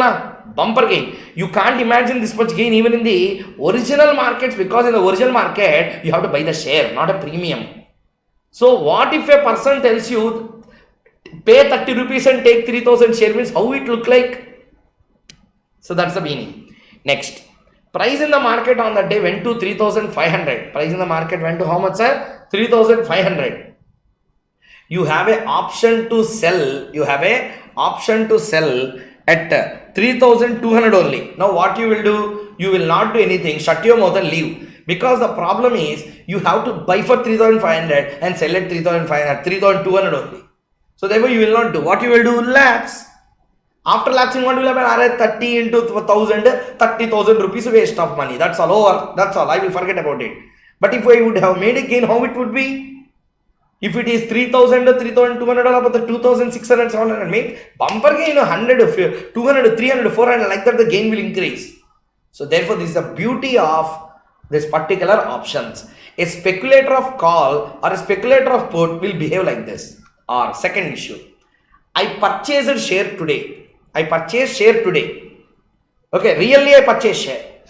bumper gain. You can't imagine this much gain even in the original markets, because in the original market, you have to buy the share, not a premium. So what if a person tells you, pay 30 rupees and take 3,000 share, means how it look like? So that's the meaning. Next. Price in the market on that day went to 3,500. Price in the market went to how much, sir? 3,500. You have an option to sell. You have a option to sell at 3,200 only. Now what you will do? You will not do anything. Shut your mouth and leave. Because the problem is you have to buy for 3,500 and sell at 3,500, 3,200 only. So therefore you will not do. What you will do? Lapse. After lapsing, what will happen? 30 into 1,000, 30,000 rupees waste of money. That's all over. That's all. I will forget about it. But if I would have made a gain, how it would be? If it is 3,000, 3,200, or about the 2,600, 700, make bumper gain 100, 200, 300, 400, like that the gain will increase. So therefore, this is the beauty of this particular options. A speculator of call or a speculator of put will behave like this. Or second issue, I purchased share today. I purchased share today. Okay, really I purchased share.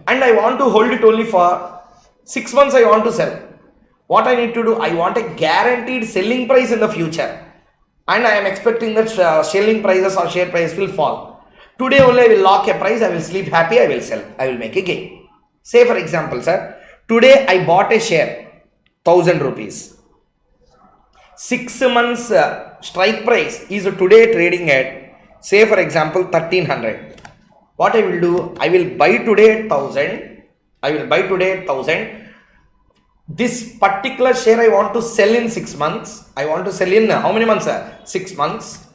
And I want to hold it only for 6 months I want to sell. What I need to do? I want a guaranteed selling price in the future. And I am expecting that selling prices or share price will fall. Today only I will lock a price, I will sleep happy, I will sell. I will make a gain. Say for example, sir, today I bought a share, 1,000 rupees. 6 months strike price is today trading at, say for example, 1,300. What I will do? I will buy today 1,000. I will buy today 1,000. This particular share I want to sell in 6 months. I want to sell in how many months? 6 months.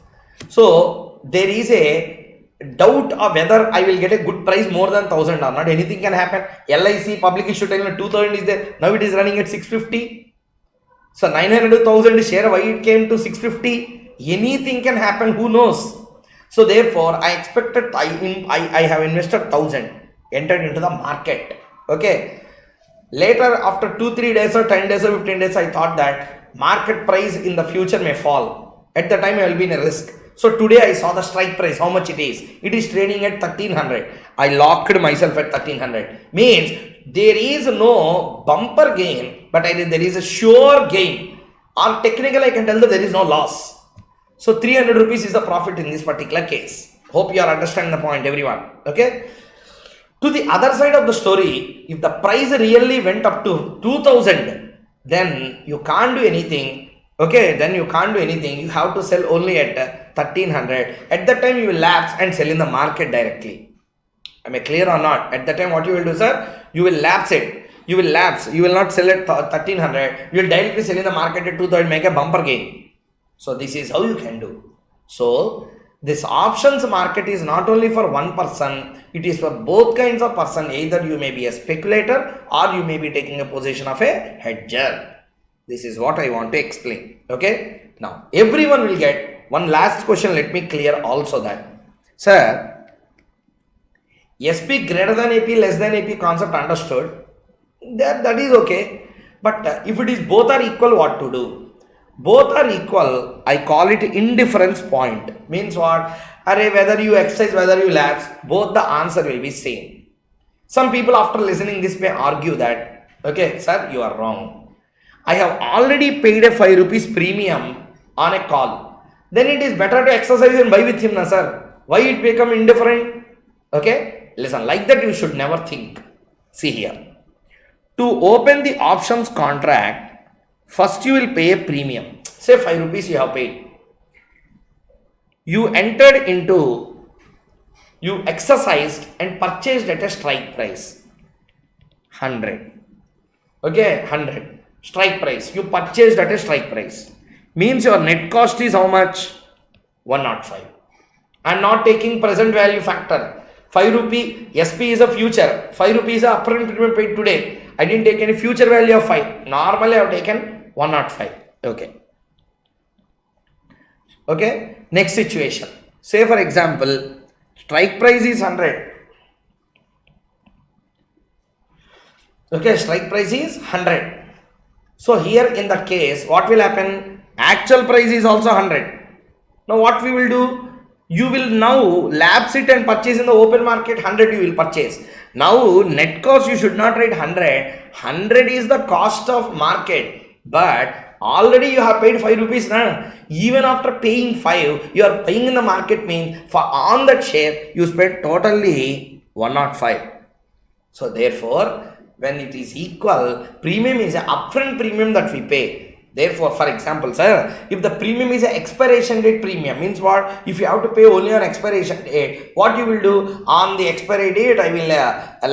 So there is a doubt of whether I will get a good price more than 1,000 or not. Anything can happen. LIC public issue telling 2,000 is there. Now it is running at 650. So 900,000 share, why it came to 650? Anything can happen, who knows? So therefore, I expected, I have invested 1000, entered into the market. Okay. Later, after 2-3 days or 10 days or 15 days, I thought that market price in the future may fall. At the time, I will be in a risk. So today I saw the strike price, how much it is. It is trading at 1300. I locked myself at 1300. Means there is no bumper gain, but there is a sure gain. Or technically I can tell that there is no loss. So 300 rupees is the profit in this particular case. Hope you are understanding the point, everyone. Okay. To the other side of the story, if the price really went up to 2000, then you can't do anything. Okay, then you can't do anything. You have to sell only at 1300. At that time, you will lapse and sell in the market directly. Am I clear or not? At that time, what you will do, sir? You will lapse it. You will lapse. You will not sell at 1300. You will directly sell in the market at 2000, make a bumper gain. So this is how you can do. So this options market is not only for one person, it is for both kinds of person. Either you may be a speculator or you may be taking a position of a hedger. This is what I want to explain. Okay. Now everyone will get one last question. Let me clear also that, sir, SP greater than AP, less than AP concept understood. That is okay. But if it is both are equal, what to do? Both are equal, I call it indifference point. Means what? Array, whether you exercise, whether you lapse, both the answer will be same. Some people after listening this may argue that, okay, sir, you are wrong. I have already paid a 5 rupees premium on a call. Then it is better to exercise and buy with him, na sir. Why it become indifferent? Okay, listen, like that you should never think. See here. To open the options contract, first you will pay a premium. Say 5 rupees you have paid. You entered into, you exercised and purchased at a strike price. 100. Okay, 100. Strike price. You purchased at a strike price. Means your net cost is how much? 105. I am not taking present value factor. 5 rupee, SP is a future. 5 rupees is a upfront premium paid today. I didn't take any future value of 5. Normally I have taken 105. Okay. Okay. Next situation. Say for example, strike price is 100. Okay. Strike price is 100. So here in the case, what will happen? Actual price is also 100. Now what we will do? You will now lapse it and purchase in the open market. 100 you will purchase. Now net cost you should not write 100. 100 is the cost of market. But already you have paid 5 rupees. Nah? Even after paying 5, you are paying in the market means for on that share you spent totally 105. So therefore, when it is equal, premium is an upfront premium that we pay. Therefore, for example, sir, if the premium is an expiration date premium, means what? If you have to pay only on expiration date, what you will do? On the expiry date, I will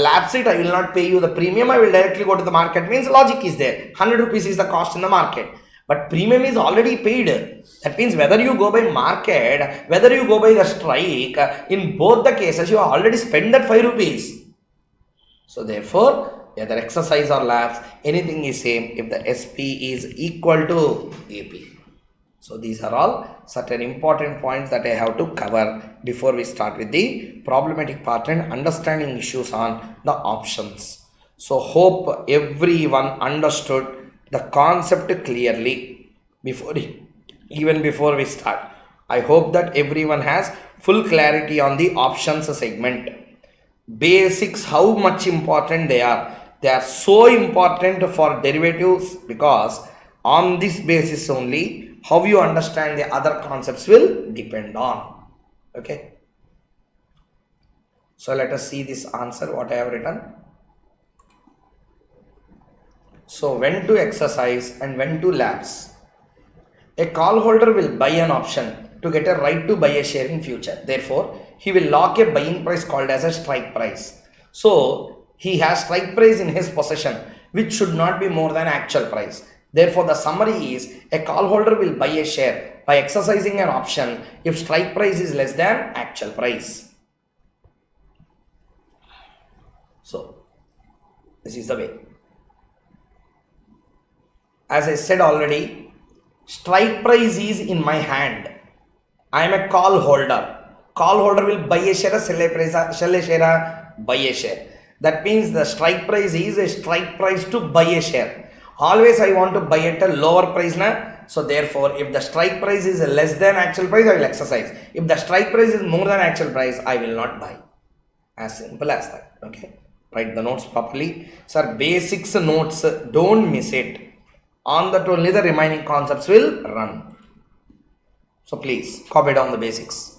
lapse it, I will not pay you the premium, I will directly go to the market. Means logic is there. 100 rupees is the cost in the market. But premium is already paid. That means whether you go by market, whether you go by the strike, in both the cases, you have already spent that 5 rupees. So therefore, either exercise or lapse, anything is same if the SP is equal to AP. So these are all certain important points that I have to cover before we start with the problematic part and understanding issues on the options. So hope everyone understood the concept clearly even before we start. I hope that everyone has full clarity on the options segment. Basics, how much important they are. They are so important for derivatives because on this basis only how you understand the other concepts will depend on. Okay. So let us see this answer what I have written. So when to exercise and when to lapse. A call holder will buy an option to get a right to buy a share in future. Therefore, he will lock a buying price called as a strike price. So he has strike price in his possession which should not be more than actual price. Therefore, the summary is a call holder will buy a share by exercising an option if strike price is less than actual price. So this is the way. As I said already, strike price is in my hand. I am a call holder. Call holder will buy a share, sell a share, buy a share. That means the strike price is a strike price to buy a share. Always I want to buy at a lower price na. So therefore, if the strike price is less than actual price, I will exercise. If the strike price is more than actual price, I will not buy. As simple as that. Okay. Write the notes properly. Sir, basics notes, don't miss it. On that only the remaining concepts will run. So please copy down the basics.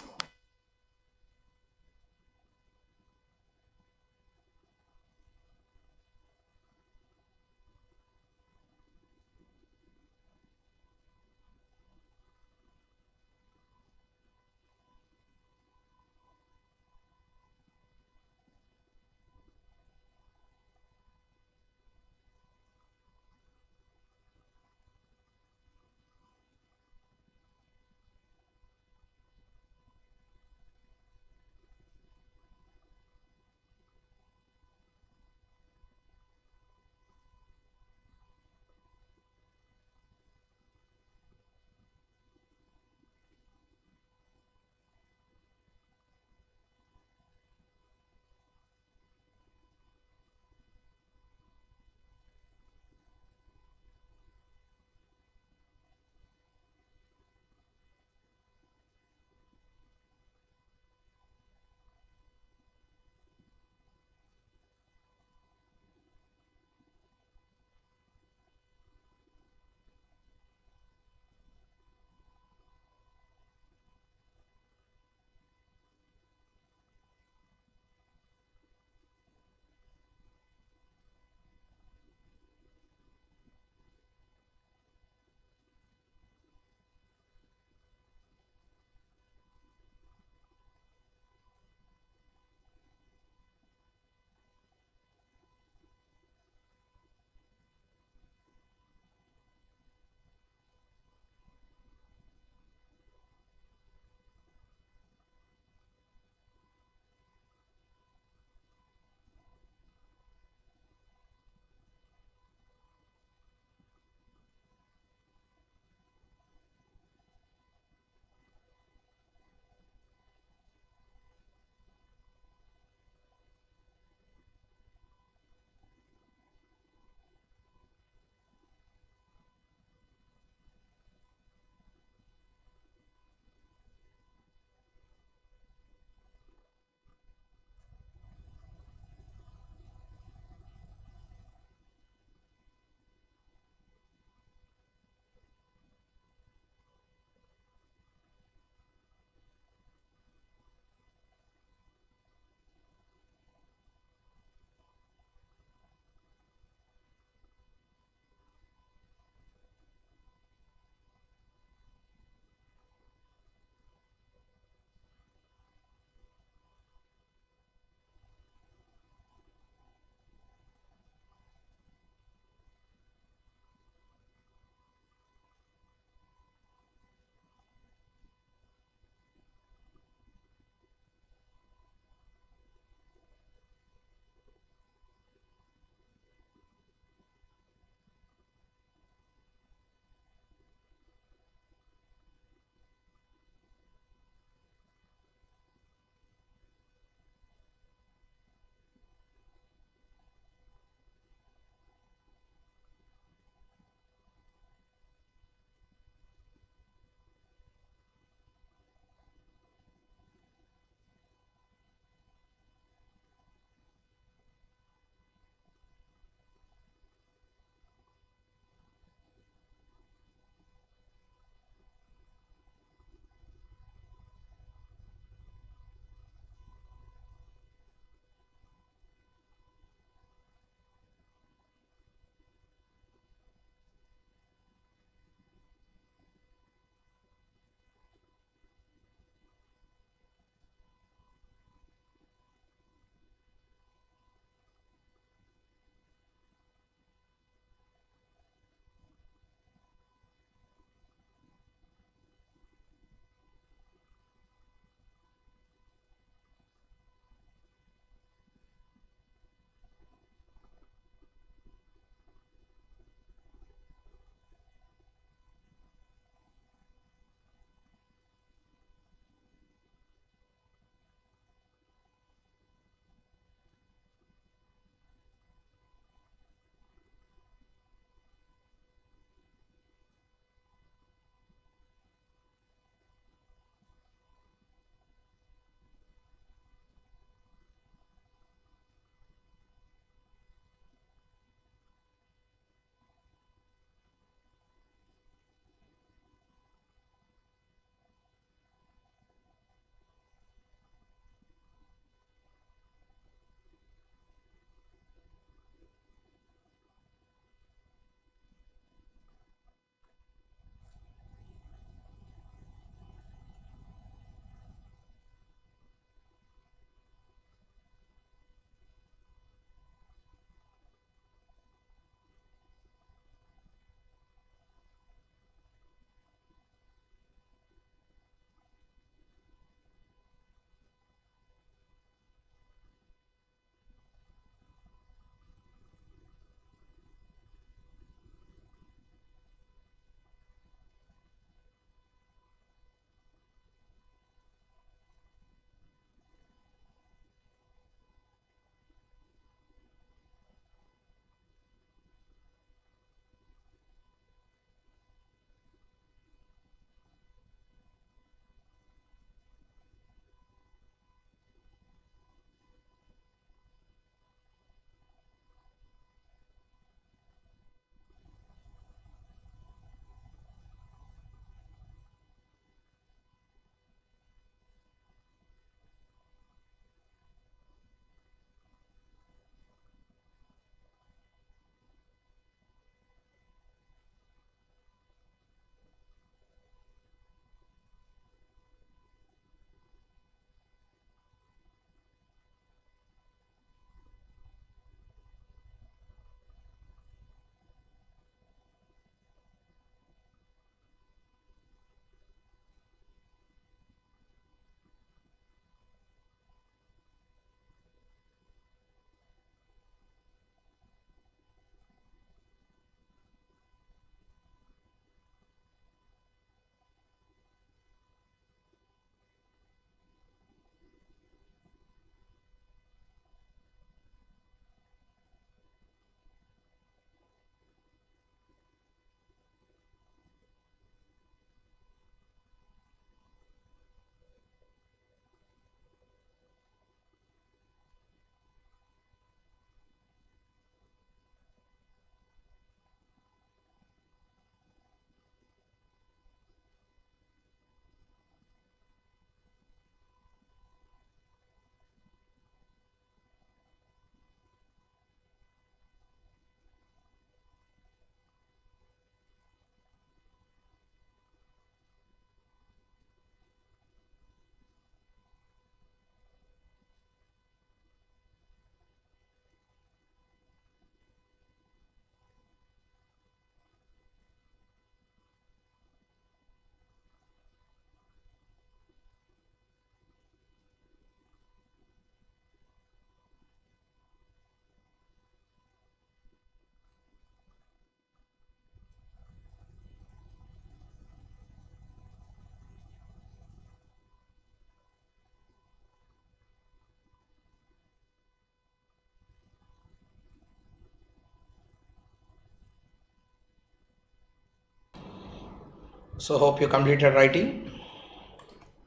So hope you completed writing.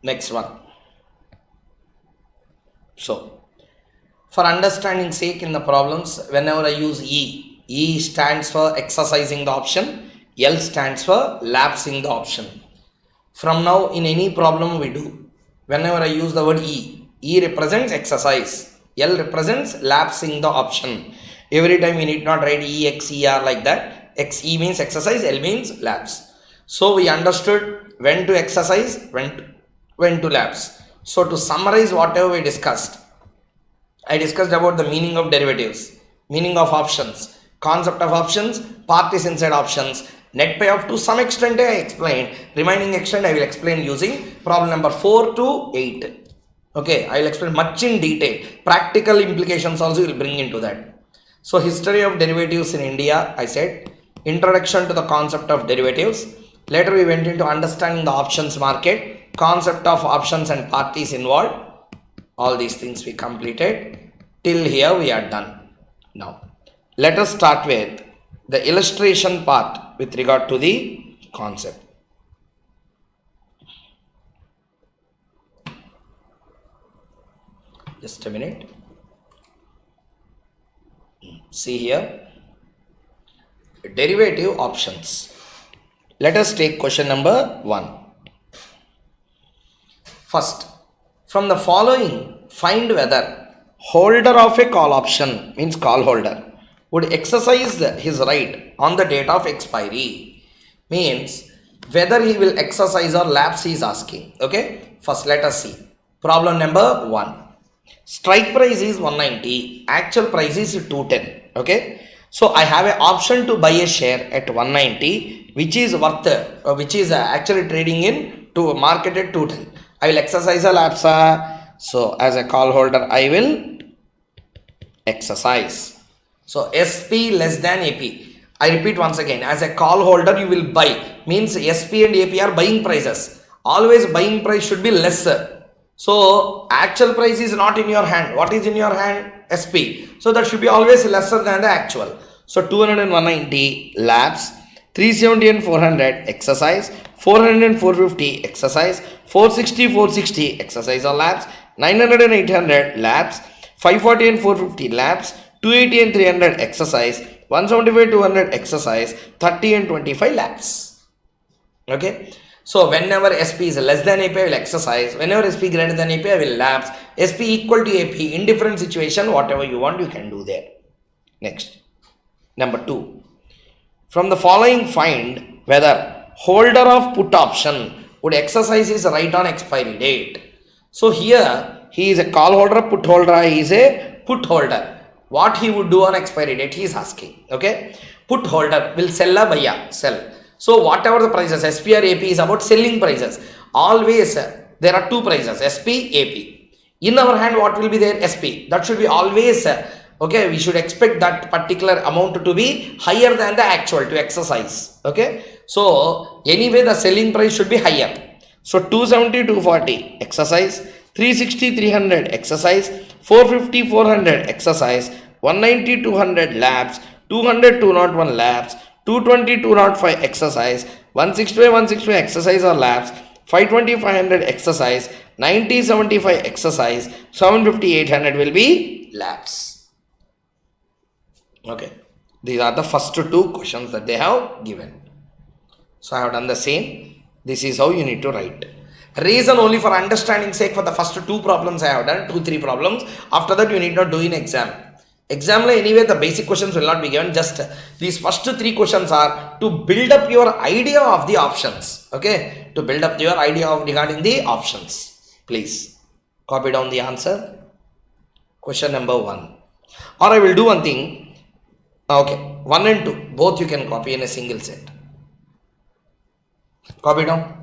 Next one. So for understanding sake in the problems, whenever I use E stands for exercising the option, L stands for lapsing the option. From now in any problem we do, whenever I use the word E represents exercise, L represents lapsing the option. Every time we need not write E, X, E, R like that. E means exercise, L means lapse. So we understood when to exercise, when to lapse. So to summarize whatever we discussed, I discussed about the meaning of derivatives, meaning of options, concept of options, parties inside options, net payoff to some extent I explained. Remaining extent I will explain using problem number 4 to 8. Okay, I will explain much in detail. Practical implications also will bring into that. So history of derivatives in India, I said. Introduction to the concept of derivatives. Later we went into understanding the options market, concept of options and parties involved. All these things we completed. Till here we are done. Now let us start with the illustration part with regard to the concept. Just a minute. See here, derivative options. Let us take question number 1. First, from the following, find whether holder of a call option, means call holder, would exercise his right on the date of expiry. Means whether he will exercise or lapse, he is asking. Okay, first let us see. Problem number 1. Strike price is 190, actual price is 210. Okay, so I have an option to buy a share at 190, which is worth, which is actually trading in to market at 210. I will exercise a lapse. So as a call holder, I will exercise. So SP less than AP. I repeat once again, as a call holder, you will buy. Means SP and AP are buying prices. Always buying price should be lesser. So actual price is not in your hand. What is in your hand? SP. So that should be always lesser than the actual. So 200 and 190 lapse, 370 and 400 exercise, 400 and 450 exercise, 460 exercise or lapse, 900 and 800 lapse, 540 and 450 lapse, 280 and 300 exercise, 175 200 exercise, 30 and 25 lapse. Okay. So whenever SP is less than AP, I will exercise. Whenever SP greater than AP, I will lapse. SP equal to AP, in different situation, whatever you want, you can do there. Next. Number 2. From the following, find whether holder of put option would exercise his right on expiry date. So here, he is a call holder, put holder, he is a put holder. What he would do on expiry date, he is asking. Okay. Put holder will sell a buyer, sell. So whatever the prices, SP or AP is about selling prices. Always there are two prices, SP, AP. In our hand, what will be there? SP. That should be always, okay, we should expect that particular amount to be higher than the actual to exercise. Okay. So anyway, the selling price should be higher. So 270, 240 exercise, 360, 300 exercise, 450, 400 exercise, 190, 200 lapse, 200, 201 lapse, 220, 205 exercise, 165, 165 exercise or lapse, 520, 500 exercise, 90, 75 exercise, 750, 800 will be lapse. Okay, these are the first two questions that they have given. So I have done the same. This is how you need to write. Reason only for understanding sake, for the first two problems I have done, 2-3 problems. After that you need not do in exam. Exam anyway the basic questions will not be given. Just these first 3 questions are to build up your idea of the options. Okay, to build up your idea of regarding the options. Please copy down the answer. Question number 1. Or I will do one thing. Okay, 1 and 2 both you can copy in a single set. Copy down.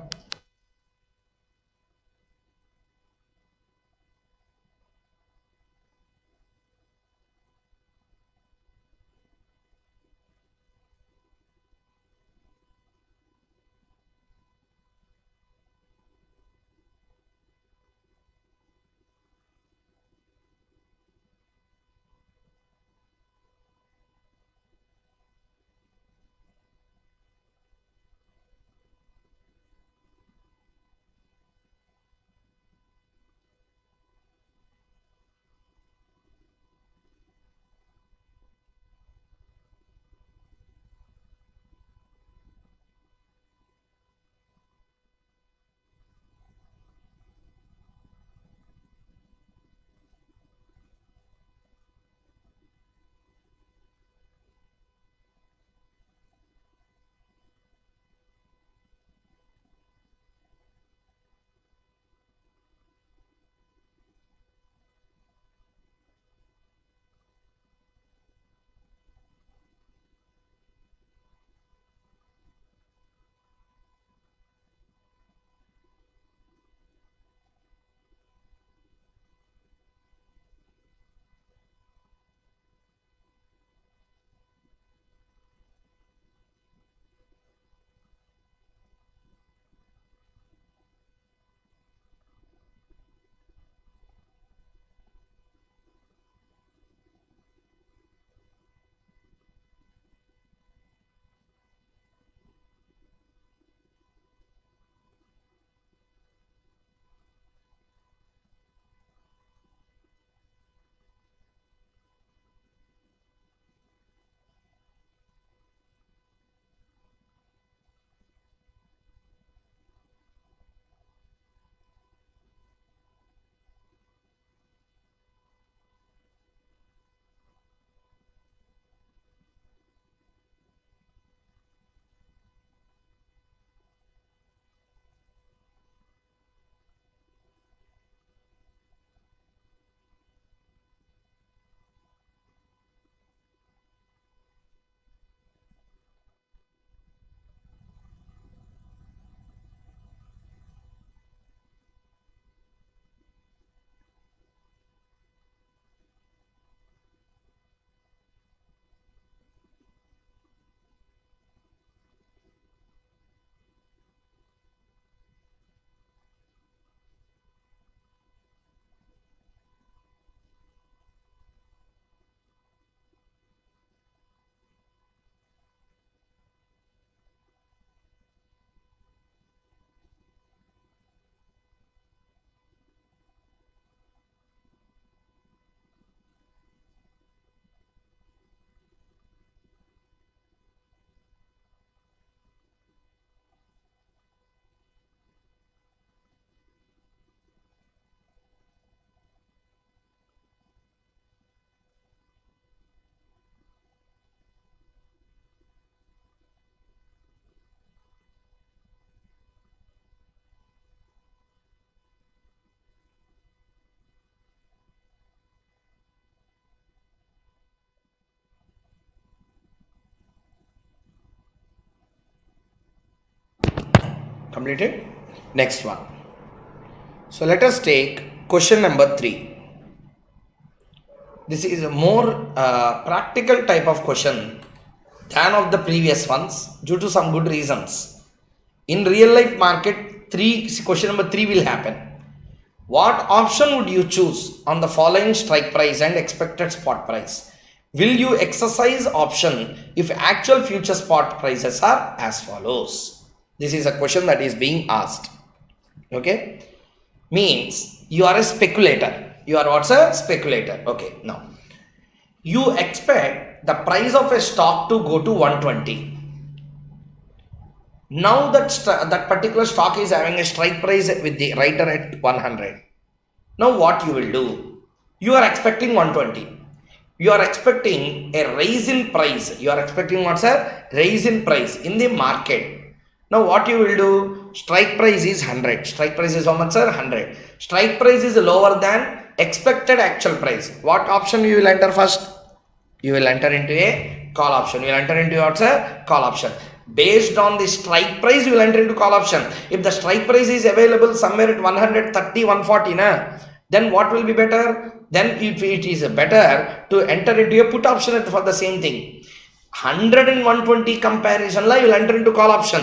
Completed? Next one. So let us take question number 3. This is a more practical type of question than of the previous ones due to some good reasons. In real life market, question number 3 will happen. What option would you choose on the following strike price and expected spot price? Will you exercise option if actual future spot prices are as follows? This is a question that is being asked. Okay, means you are a speculator. You are what's a speculator. Okay, now you expect the price of a stock to go to 120. Now that particular stock is having a strike price with the writer at 100. Now what you will do? You are expecting 120. You are expecting a rise in price. You are expecting what's a rise in price in the market. Now what you will do? Strike price is 100. Strike price is how much, sir? 100. Strike price is lower than expected actual price. What option you will enter first? You will enter into a call option. You will enter into what's a call option. Based on the strike price, you will enter into call option. If the strike price is available somewhere at 130, 140, then what will be better? Then if it is better to enter into a put option for the same thing. 100 and 120 comparison, you will enter into call option.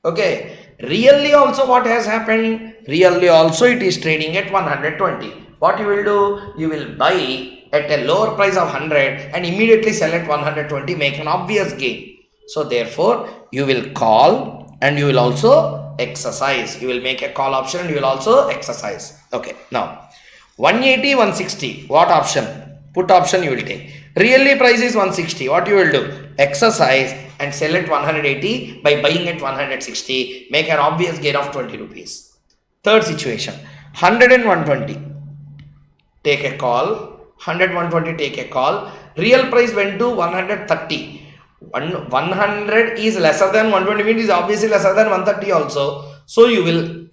Okay, really also what has happened? Really also it is trading at 120. What you will do? You will buy at a lower price of 100 and immediately sell at 120, make an obvious gain. So therefore you will call and you will also exercise. You will make a call option and you will also exercise. Okay, now 180, 160, what option? Put option you will take. Really price is 160. What you will do? Exercise and sell at 180 by buying at 160. Make an obvious gain of 20 rupees. Third situation, 100 and 120. Take a call. 100, 120, take a call. Real price went to 130. 100 is lesser than 120, means is obviously lesser than 130 also. So you will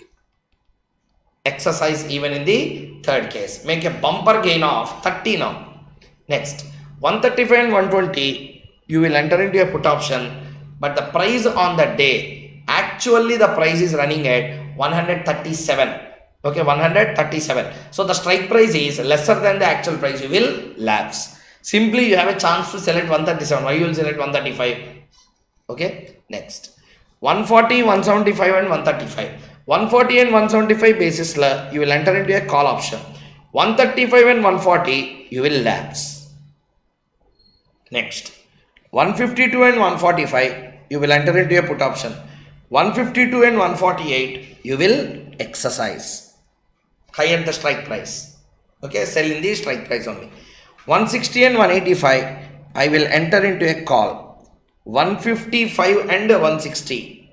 exercise even in the third case. Make a bumper gain of 30 now. Next, 135 and 120, you will enter into a put option, but the price on the day, actually the price is running at 137. Okay, 137. So the strike price is lesser than the actual price. You will lapse. Simply you have a chance to sell at 137. Why you will sell at 135? Okay, next. 140, 175 and 135. 140 and 175 basis you will enter into a call option. 135 and 140 you will lapse. Next, 152 and 145 you will enter into a put option. 152 and 148 you will exercise. Higher the strike price. Okay, sell in the strike price only. 160 and 185 I will enter into a call. 155 and 160.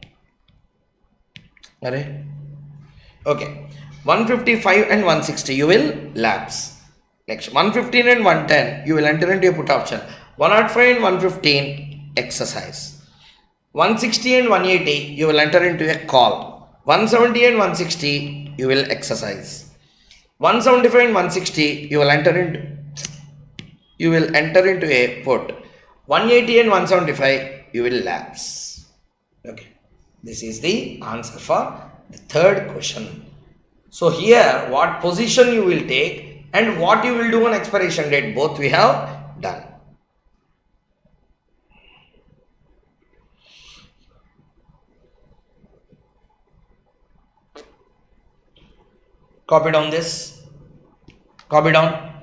Okay, 155 and 160 you will lapse. Next, 115 and 110 you will enter into a put option. 105 and 115 exercise. 160 and 180 you will enter into a call. 170 and 160 you will exercise. 175 and 160 you will enter into a put. 180 and 175 you will lapse. Okay, this is the answer for the third question. So here what position you will take and what you will do on expiration date, both we have done. Copy down this. Copy down.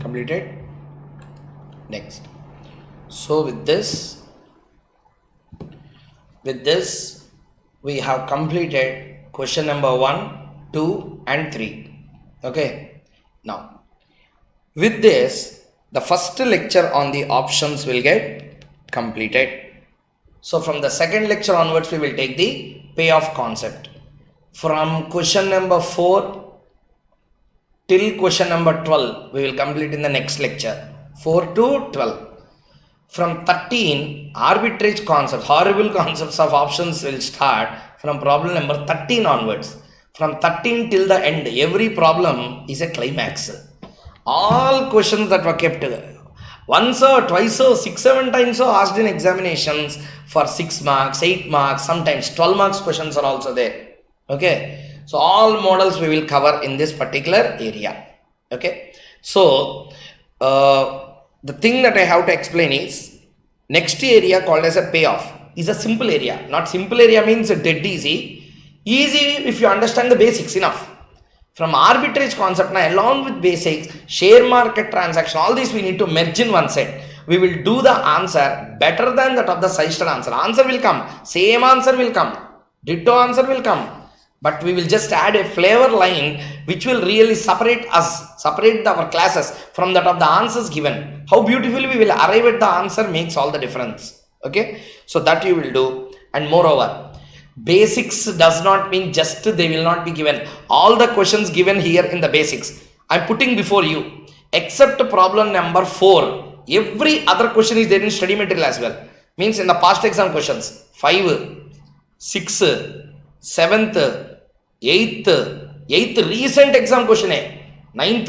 Completed? Next. So with this we have completed question number 1, 2 and 3. Okay. Now with this, the first lecture on the options will get completed. So from the second lecture onwards, we will take the payoff concept. From question number 4 till question number 12, we will complete in the next lecture. 4 to 12. From 13, arbitrage concepts, horrible concepts of options will start from problem number 13 onwards. From 13 till the end, every problem is a climax. All questions that were kept once or twice or 6-7 times or asked in examinations for 6 marks, 8 marks, sometimes 12 marks questions are also there. Okay. So all models we will cover in this particular area. Okay. So the thing that I have to explain is next area called as a payoff is a simple area. Not simple area means dead easy. Easy if you understand the basics enough. From arbitrage concept now, along with basics, share market transaction, all these we need to merge in one set. We will do the answer better than that of the suggested answer. Answer will come, same answer will come, ditto answer will come. But we will just add a flavor line which will really separate our classes from that of the answers given. How beautifully we will arrive at the answer makes all the difference. Okay, so that you will do. And moreover, basics does not mean just they will not be given. All the questions given here in the basics, I am putting before you. Except problem number 4, every other question is there in study material as well. Means in the past exam questions, 5, 6, 7th, 8th recent exam question, 9th,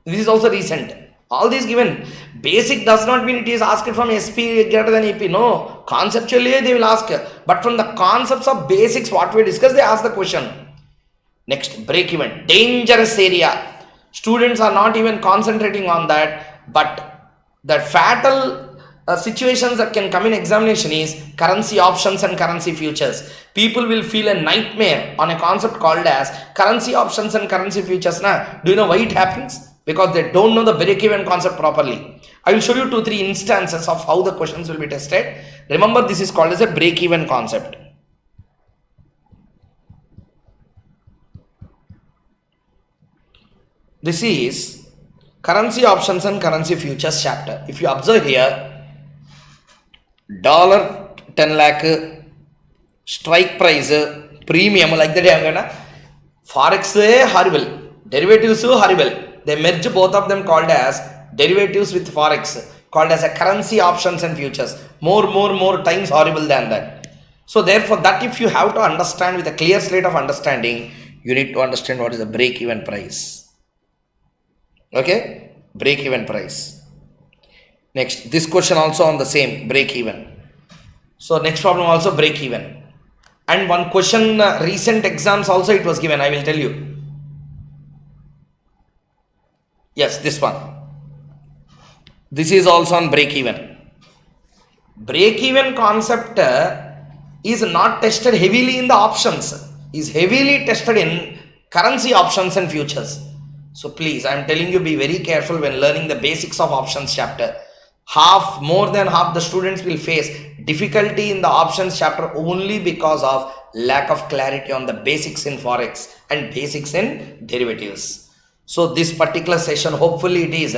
this is also recent. All these given. Basic does not mean it is asked from SP greater than AP. No, conceptually they will ask. But from the concepts of basics what we discussed, they ask the question. Next, break even. Dangerous area. Students are not even concentrating on that. But the fatal situations that can come in examination is currency options and currency futures. People will feel a nightmare on a concept called as currency options and currency futures. Do you know why it happens? Because they don't know the break-even concept properly. I will show you 2-3 instances of how the questions will be tested. Remember, this is called as a break-even concept. This is currency options and currency futures chapter. If you observe here, dollar 10 lakh, strike price, premium, like that. Forex horrible, derivatives horrible. They merge both of them called as derivatives with forex, called as a currency options and futures. More times horrible than that. So therefore, that if you have to understand with a clear slate of understanding, you need to understand what is the break-even price. Okay, break-even price. Next, this question also on the same break-even. So next problem also break-even. And one question recent exams also it was given. I will tell you. Yes, this one. This is also on break-even. Break-even concept is not tested heavily in the options. Is heavily tested in currency options and futures. So please, I am telling you, be very careful when learning the basics of options chapter. More than half the students will face difficulty in the options chapter only because of lack of clarity on the basics in forex and basics in derivatives. So this particular session, hopefully it is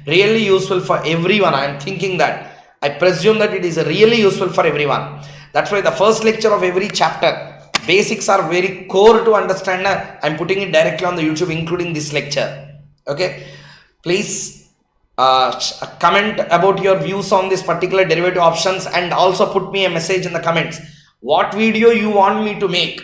really useful for everyone. I am thinking that, I presume that it is really useful for everyone. That's why the first lecture of every chapter, basics are very core to understand. I am putting it directly on the YouTube, including this lecture. Okay. Please comment about your views on this particular derivative options and also put me a message in the comments. What video you want me to make?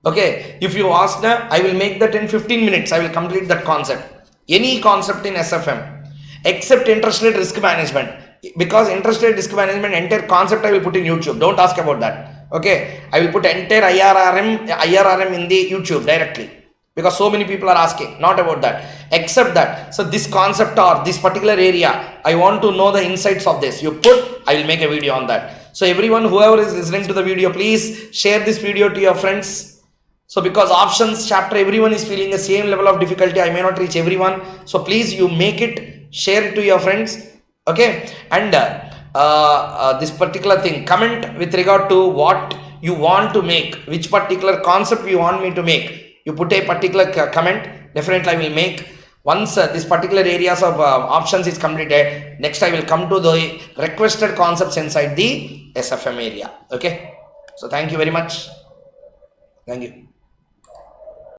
Okay, if you ask, I will make that in 15 minutes. I will complete that concept. Any concept in SFM except interest rate risk management. Because interest rate risk management, entire concept I will put in YouTube. Don't ask about that. Okay, I will put entire IRRM in the YouTube directly. Because so many people are asking, not about that. Except that. So this concept or this particular area, I want to know the insights of this. You put, I will make a video on that. So everyone, whoever is listening to the video, please share this video to your friends. So because options chapter, everyone is feeling the same level of difficulty. I may not reach everyone. So please, you make it, share it to your friends. Okay. And this particular thing, comment with regard to what you want to make, which particular concept you want me to make. You put a particular comment, definitely I will make. Once this particular areas of options is completed, next I will come to the requested concepts inside the SFM area. Okay. So thank you very much. Thank you.